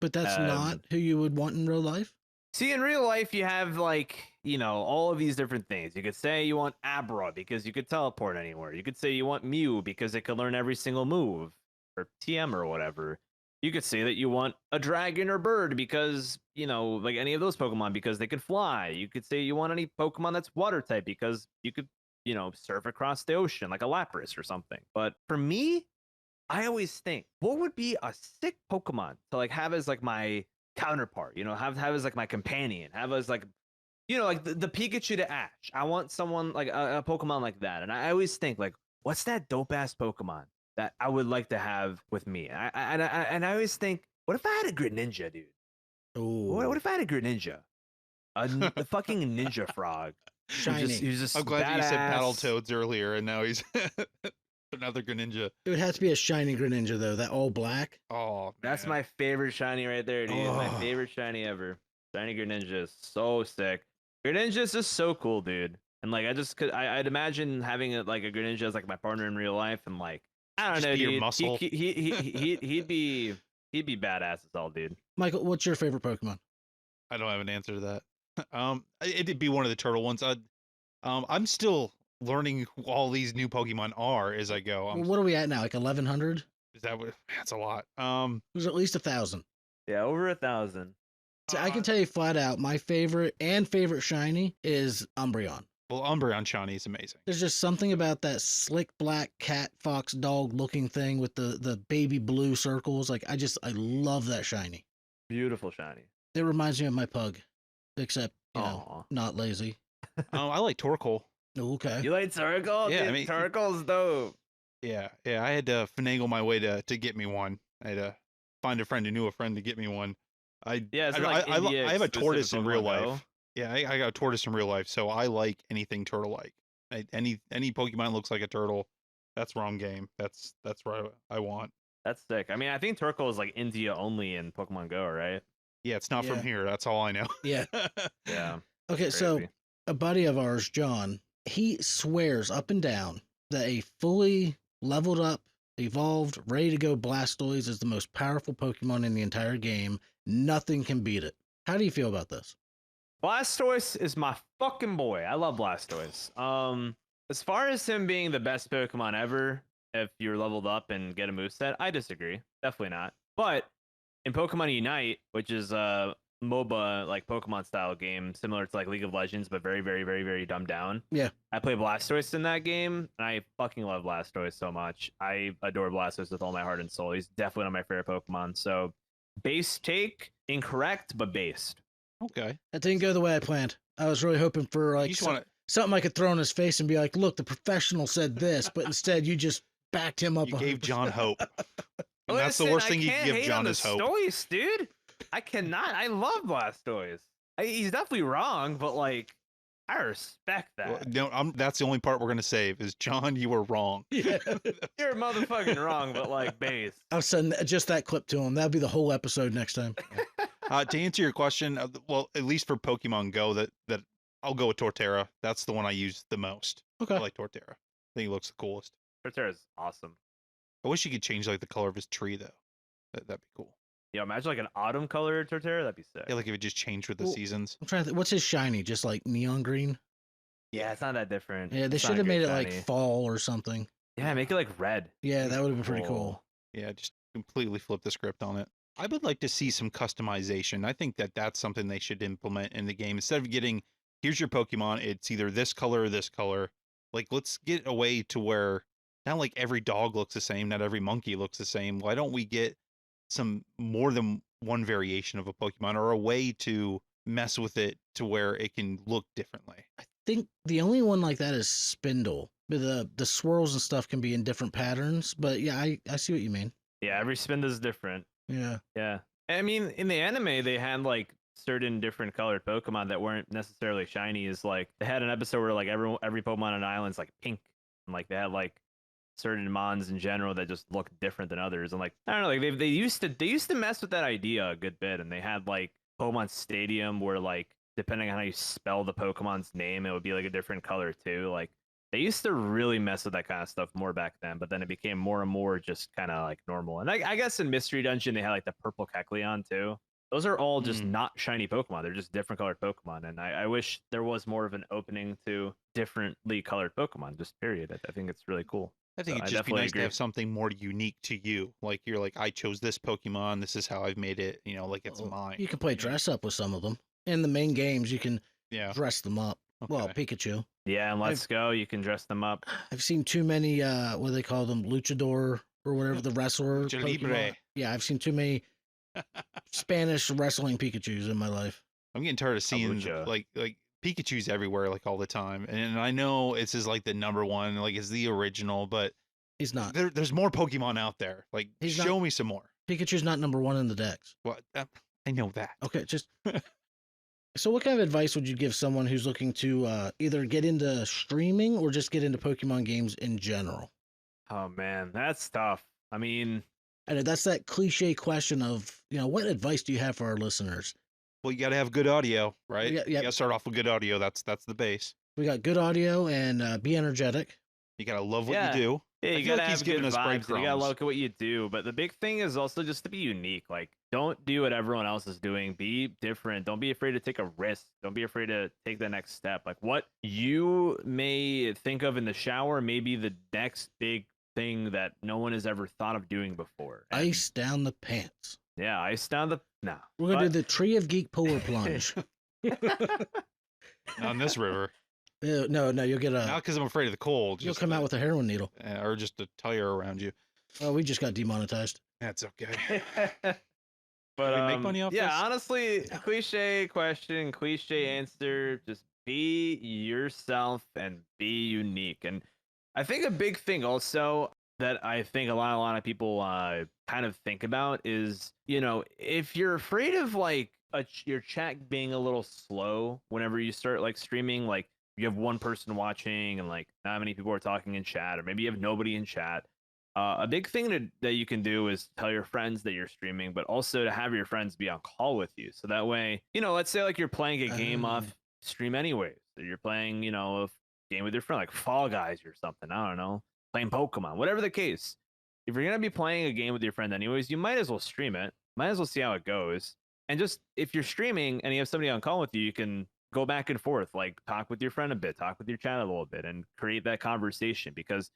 But that's not who you would want in real life? See, in real life, you have like, all of these different things. You could say you want Abra because you could teleport anywhere. You could say you want Mew because it could learn every single move, or TM or whatever. You could say that you want a dragon or bird because, like any of those Pokemon because they could fly. You could say you want any Pokemon that's water type because you could, surf across the ocean like a Lapras or something. But for me, I always think, what would be a sick Pokemon to like have as like my counterpart, have as like my companion, have as like, like the Pikachu to Ash. I want someone like a Pokemon like that. And I always think like, what's that dope ass Pokemon that I would like to have with me? And I always think, what if I had a Greninja, dude? What if I had a Greninja? A fucking Ninja Frog. Shiny. He's just I'm glad that you said badass. Battletoads earlier, and now he's another Greninja. It would have to be a shiny Greninja, though. That all black. Oh, That's man. my favorite shiny right there, dude. My Oh. favorite shiny ever. Shiny Greninja is so sick. Greninja is just so cool, dude. And like, I'd imagine having like a Greninja as like my partner in real life, and like, I don't Just know, be your dude. muscle. He'd be badass as all, dude. Michael, what's your favorite Pokemon? I don't have an answer to that. It'd be one of the turtle ones. I'm still learning who all these new Pokemon are as I go. Well, what are we at now? Like 1,100? Is that what? That's a lot. There's at least 1,000. Yeah, over 1,000. So I can tell you flat out, my favorite shiny is Umbreon. Well, Umbreon shiny is amazing. There's just something about that slick black cat fox dog looking thing with the baby blue circles. Like, I love that shiny. Beautiful shiny. It reminds me of my pug, except Aw. not lazy. I like Torkoal. Okay. You like Turkle? Yeah, Dude, I mean- Turkle's dope. Yeah. I had to finagle my way to get me one. I had to find a friend who knew a friend to get me one. Yeah, it's I, like I, India I have a exclusive tortoise in real Pokemon life. Go. Yeah, I got a tortoise in real life, so I like anything turtle-like. Any Pokemon looks like a turtle, that's wrong game. That's what I want. That's sick. I mean, I think Turkle is like India only in Pokemon Go, right? Yeah, it's not Yeah. from here. That's all I know. Yeah. Yeah. Okay, so Crazy. a buddy of ours, John, he swears up and down that a fully leveled up, evolved, ready to go Blastoise is the most powerful Pokemon in the entire game. Nothing can beat it. How do you feel about this? Blastoise is my fucking boy. I love Blastoise. As far as him being the best Pokemon ever, if you're leveled up and get a moveset, I disagree. Definitely not. But in Pokemon Unite, which is a MOBA like Pokemon style game, similar to like League of Legends, but very, very, very, very dumbed down. Yeah. I play Blastoise in that game, and I fucking love Blastoise so much. I adore Blastoise with all my heart and soul. He's definitely one of my favorite Pokemon. So, base take, incorrect, but based. Okay. That didn't go the way I planned. I was really hoping for You like just want to. something I could throw in his face and be like, look, the professional said this, but instead you just backed him up. You gave 100%. John hope. And that's the worst thing you can give John is hope. Blastoise, dude. I cannot. I love Blastoise. He's definitely wrong, but like, I respect that. Well, no, that's the only part we're gonna save is John. You were wrong. Yeah. You're motherfucking wrong, but like base. I'll send just that clip to him. That'll be the whole episode next time. To answer your question, well, at least for Pokemon Go, that I'll go with Torterra. That's the one I use the most. Okay. I like Torterra. I think he looks the coolest. Torterra's awesome. I wish you could change like the color of his tree though. That'd be cool. imagine like an autumn color Torterra. That'd be sick. Yeah, like if it just changed with the Well, seasons. I'm trying to think. What's his shiny? Just like neon green? Yeah, it's not that different. Yeah, they It's not should a have good made it like shiny. fall or something. Yeah, make it like red. Yeah, That'd that be would have been pretty cool. Yeah, just completely flip the script on it. I would like to see some customization. I think that that's something they should implement in the game instead of getting here's your Pokemon, it's either this color or this color. Like let's get away to where not like every dog looks the same, not every monkey looks the same. Why don't we get some more than one variation of a Pokemon or a way to mess with it to where it can look differently? I think the only one like that is Spindle. But the swirls and stuff can be in different patterns. But yeah, I see what you mean. Yeah, every spin is different. Yeah. Yeah. I mean, in the anime, they had like certain different colored Pokemon that weren't necessarily shiny. Is like they had an episode where like every Pokemon on an island's like pink, and like they had like certain mons in general that just look different than others. And like I don't know, like they used to mess with that idea a good bit, and they had like Pokemon Stadium where like depending on how you spell the Pokemon's name, it would be like a different color too. Like they used to really mess with that kind of stuff more back then, but then it became more and more just kind of like normal. And I guess in Mystery Dungeon they had like the purple Kecleon too. Those are all just not shiny Pokemon. They're just different colored Pokemon. And I wish there was more of an opening to differently colored Pokemon, just period. I think it's really cool. I think So it'd I just be definitely nice to agree. have something more unique to you. Like you're like, I chose this Pokemon. This is how I've made it. Like it's Oh, mine. you can play dress up with some of them. In the main games, you can Yeah. dress them up. Well, Okay. Pikachu. Yeah, and Let's Go, you can dress them up. I've seen too many what do they call them, luchador or whatever, the wrestler Lucha Pokemon. Libre. Yeah, I've seen too many Spanish wrestling Pikachus in my life. I'm getting tired of seeing Lucha. like Pikachu's everywhere like all the time. And I know this is like the number one, like it's the original, but He's not. there's more Pokemon out there. Like He's show not- me some more. Pikachu's not number one in the decks. What? I know that. Okay, just so what kind of advice would you give someone who's looking to either get into streaming or just get into Pokemon games in general? Oh man, that's tough. I mean, I know that's that cliche question of, what advice do you have for our listeners? Well, you got to have good audio, right? Yeah, You got to start off with good audio. That's the base. We got good audio and be energetic. You got to love what Yeah. you do. yeah, I you feel gotta like he's have giving good us vibes. And you gotta breadcrumbs. look at what you do. But the big thing is also just to be unique. Like, don't do what everyone else is doing. Be different. Don't be afraid to take a risk. Don't be afraid to take the next step. Like, what you may think of in the shower may be the next big thing that no one has ever thought of doing before. And, Ice down the pants. Yeah, ice down the. No. We're gonna do the Tree of Geek polar plunge. On this river. No, you'll get Not because I'm afraid of the cold. you'll just come out with a heroin needle. or just a tire around you. Oh, we just got demonetized. That's okay. But Can we make money off yeah, this? honestly, cliche question, cliche answer. Just be yourself and be unique. And I think a big thing also that I think a lot of people kind of think about is, if you're afraid of like your chat being a little slow whenever you start like streaming, like you have one person watching and like not many people are talking in chat, or maybe you have nobody in chat. A big thing that you can do is tell your friends that you're streaming, but also to have your friends be on call with you. So that way, let's say like you're playing a game off stream anyways. Or you're playing, a game with your friend, like Fall Guys or something. I don't know, playing Pokemon, whatever the case. If you're gonna be playing a game with your friend anyways, you might as well stream it. Might as well see how it goes. And just if you're streaming and you have somebody on call with you, you can go back and forth, like talk with your friend a bit, talk with your chat a little bit, and create that conversation. Because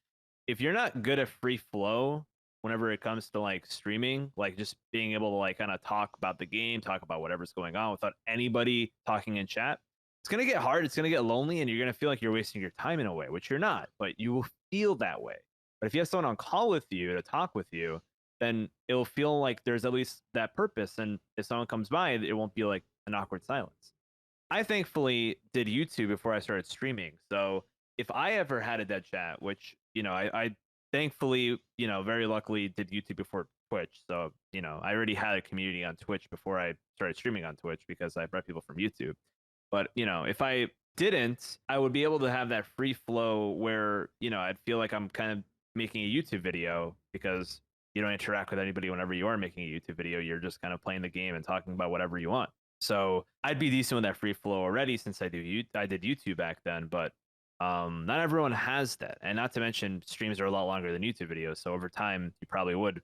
if you're not good at free flow whenever it comes to like streaming, like just being able to like kind of talk about the game, talk about whatever's going on without anybody talking in chat, it's going to get hard. It's going to get lonely, and you're going to feel like you're wasting your time in a way, which you're not, but you will feel that way. But if you have someone on call with you to talk with you, then it'll feel like there's at least that purpose. And if someone comes by, it won't be like an awkward silence. I thankfully did YouTube before I started streaming. So if I ever had a dead chat, which, I thankfully, very luckily did YouTube before Twitch. So, I already had a community on Twitch before I started streaming on Twitch because I brought people from YouTube. But, if I didn't, I would be able to have that free flow where, I'd feel like I'm kind of making a YouTube video because you don't interact with anybody whenever you are making a YouTube video. You're just kind of playing the game and talking about whatever you want. So I'd be decent with that free flow already since I did YouTube back then, but not everyone has that. And not to mention streams are a lot longer than YouTube videos. So over time, you probably would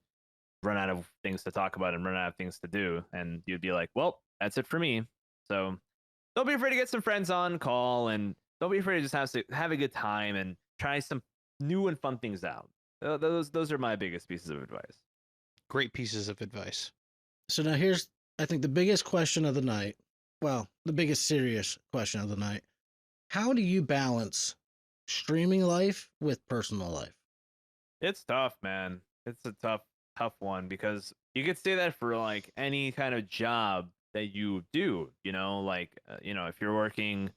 run out of things to talk about and run out of things to do, and you'd be like, well, that's it for me. So don't be afraid to get some friends on call, and don't be afraid to just have a good time and try some new and fun things out. Those are my biggest pieces of advice. Great pieces of advice. So now here's, I think, the biggest question of the night. Well, the biggest serious question of the night. How do you balance streaming life with personal life? It's tough, man. It's a tough one, because you could say that for like any kind of job that you do, like, if you're working,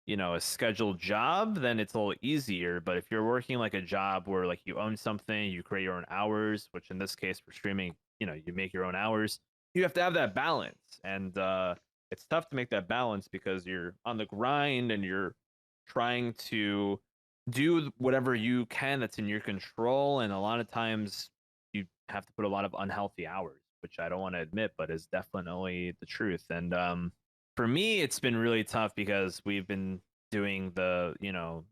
a scheduled job, then it's a little easier. But if you're working like a job where like you own something, you create your own hours, which in this case for streaming, you make your own hours, you have to have that balance. And it's tough to make that balance because you're on the grind and you're trying to do whatever you can that's in your control. And a lot of times you have to put a lot of unhealthy hours, which I don't want to admit, but is definitely the truth. And for me, it's been really tough because we've been doing the,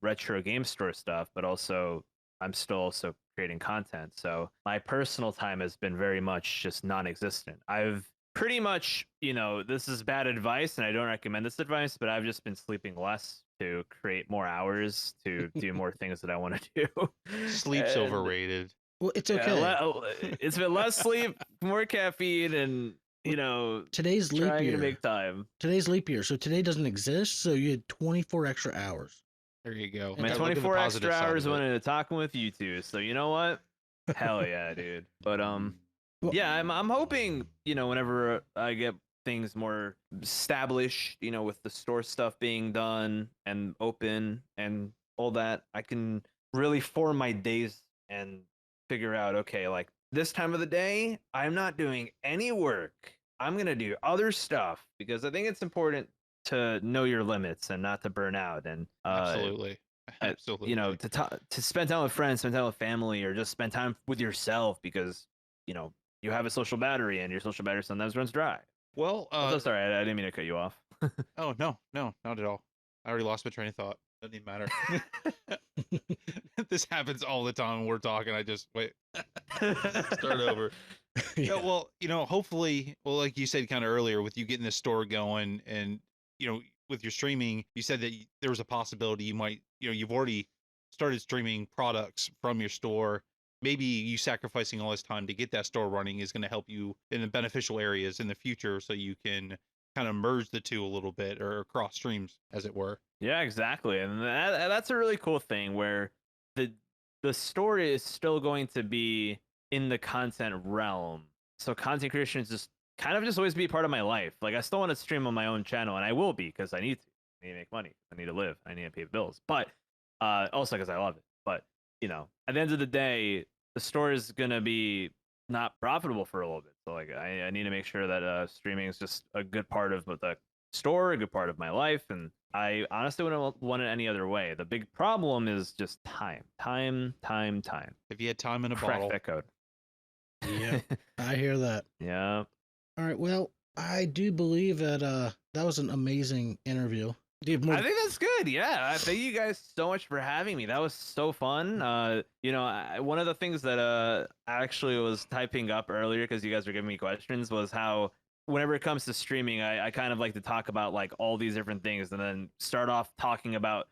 retro game store stuff, but also I'm still also creating content. So my personal time has been very much just non-existent. I've pretty much, this is bad advice and I don't recommend this advice, but I've just been sleeping less to create more hours to do more things that I want to do. Sleep's overrated. Well, it's okay. It's been less sleep, more caffeine, and today's leap trying year. to make time. Today's leap year, so today doesn't exist. So you had 24 extra hours. There you go. My 24 extra hours went into talking with you two. So you know what? Hell yeah, dude. But yeah, I'm hoping, whenever I get things more established, with the store stuff being done and open and all that, I can really form my days and figure out, okay, like this time of the day, I'm not doing any work. I'm going to do other stuff, because I think it's important to know your limits and not to burn out. And absolutely. To spend time with friends, spend time with family, or just spend time with yourself, because, you have a social battery and your social battery sometimes runs dry. Well, I'm so sorry. I didn't mean to cut you off. Oh, no, not at all. I already lost my train of thought. Doesn't even matter. This happens all the time when we're talking. I just wait. Start over. Yeah. Well, hopefully, like you said kind of earlier, with you getting this store going and, with your streaming, you said that there was a possibility you might, you've already started streaming products from your store. Maybe you sacrificing all this time to get that store running is going to help you in the beneficial areas in the future, so you can kind of merge the two a little bit, or cross streams, as it were. Yeah, exactly. And that's a really cool thing, where the story is still going to be in the content realm. So content creation is just kind of just always be part of my life. Like, I still want to stream on my own channel, and I will be, because I need to. I need to make money. I need to live. I need to pay bills. But also because I love it. But at the end of the day, the store is gonna be not profitable for a little bit. So like, I need to make sure that streaming is just a good part of the store, a good part of my life, and I honestly wouldn't want it any other way. The big problem is just time. If you had time in a Crack bottle. that code. Yeah, I hear that. Yeah. All right. Well, I do believe that that was an amazing interview. Do you have more? I think that's good. Yeah. Thank you guys so much for having me. That was so fun. One of the things that I actually was typing up earlier, because you guys were giving me questions, was how whenever it comes to streaming, I kind of like to talk about like all these different things, and then start off talking about,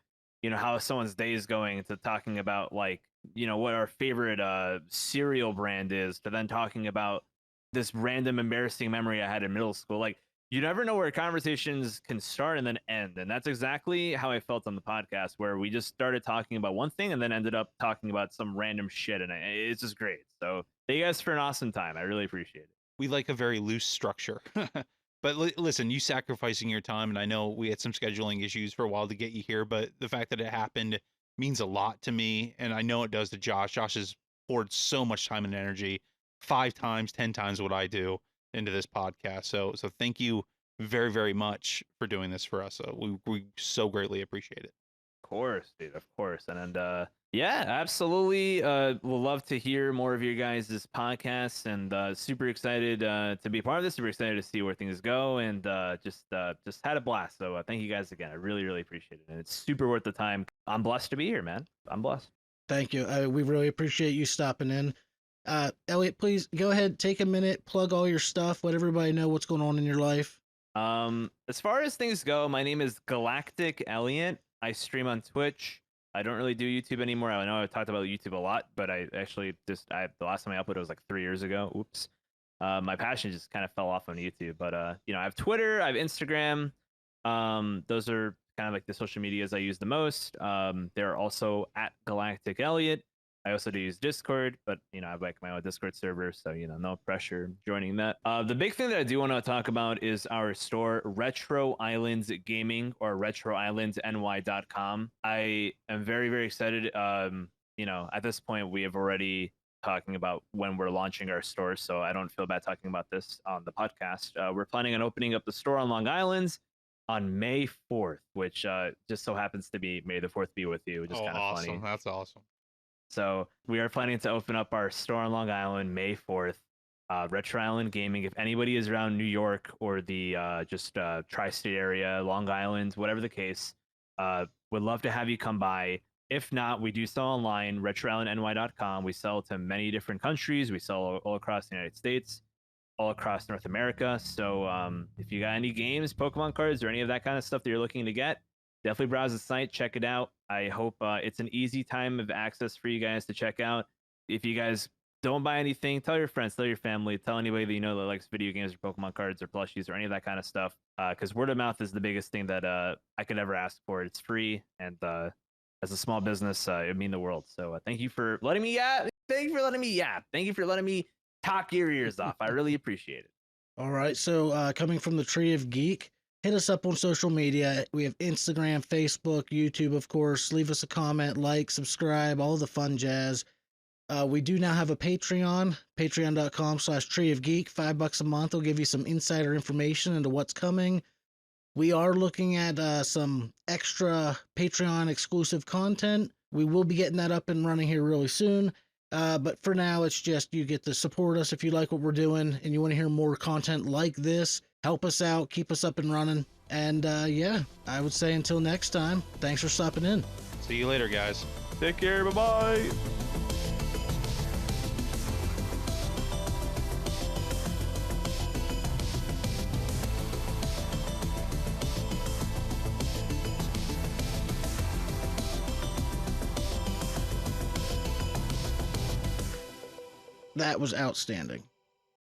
how someone's day is going, to talking about like, what our favorite cereal brand is, to then talking about this random embarrassing memory I had in middle school. Like, you never know where conversations can start and then end. And that's exactly how I felt on the podcast, where we just started talking about one thing and then ended up talking about some random shit. And it's just great. So thank you guys for an awesome time. I really appreciate it. We like a very loose structure. But listen, you sacrificing your time, and I know we had some scheduling issues for a while to get you here, but the fact that it happened means a lot to me, and I know it does to Josh. Josh has poured so much time and energy, 5 times, 10 times what I do, into this podcast. So thank you very, very much for doing this for us. We so greatly appreciate it. Of course, dude. Of course. And yeah, absolutely. We'll love to hear more of your guys' podcasts, and super excited to be a part of this. Super excited to see where things go, and just had a blast. So thank you guys again. I really, really appreciate it, and it's super worth the time. I'm blessed to be here, man. I'm blessed. Thank you. We really appreciate you stopping in. Elliot, please go ahead, take a minute, plug all your stuff, let everybody know what's going on in your life. As far as things go, my name is GalacticElliot. I stream on Twitch. I don't really do YouTube anymore. I know I've talked about YouTube a lot, but I actually the last time I uploaded was like 3 years ago. Oops. My passion just kind of fell off on YouTube, but I have Twitter, I have Instagram. Those are kind of like the social medias I use the most. They're also at GalacticElliot. I also do use Discord, but I have like my own Discord server, so no pressure joining that. The big thing that I do want to talk about is our store, Retro Islands Gaming, or RetroIslandsNY.com. I am very, very excited. At this point, we have already talking about when we're launching our store, so I don't feel bad talking about this on the podcast. We're planning on opening up the store on Long Island on May 4th, which just so happens to be May the 4th be with you, which is kind of awesome. funny. That's awesome. So we are planning to open up our store on Long Island May 4th. Retro Island Gaming. If anybody is around New York or the tri-state area, Long Island, whatever the case, would love to have you come by. If not, we do sell online, retroislandny.com. We sell to many different countries. We sell all across the United States, all across North America. So if you got any games, Pokemon cards, or any of that kind of stuff that you're looking to get, definitely browse the site, check it out. I hope it's an easy time of access for you guys to check out. If you guys don't buy anything, tell your friends, tell your family, tell anybody that you know that likes video games or Pokemon cards or plushies or any of that kind of stuff. Because word of mouth is the biggest thing that I could ever ask for. It's free, and as a small business, it would mean the world. So thank you for letting me yap. Thank you for letting me yap. Thank you for letting me talk your ears off. I really appreciate it. All right, so coming from the Tree of Geek, hit us up on social media. We have Instagram, Facebook, YouTube, of course. Leave us a comment, like, subscribe, all the fun jazz. We do now have a Patreon, patreon.com/Tree of Geek. $5 a month will give you some insider information into what's coming. We are looking at some extra Patreon exclusive content. We will be getting that up and running here really soon. But for now, it's just you get to support us if you like what we're doing and you want to hear more content like this. Help us out, keep us up and running. And yeah, I would say until next time, thanks for stopping in. See you later, guys. Take care. Bye-bye. That was outstanding.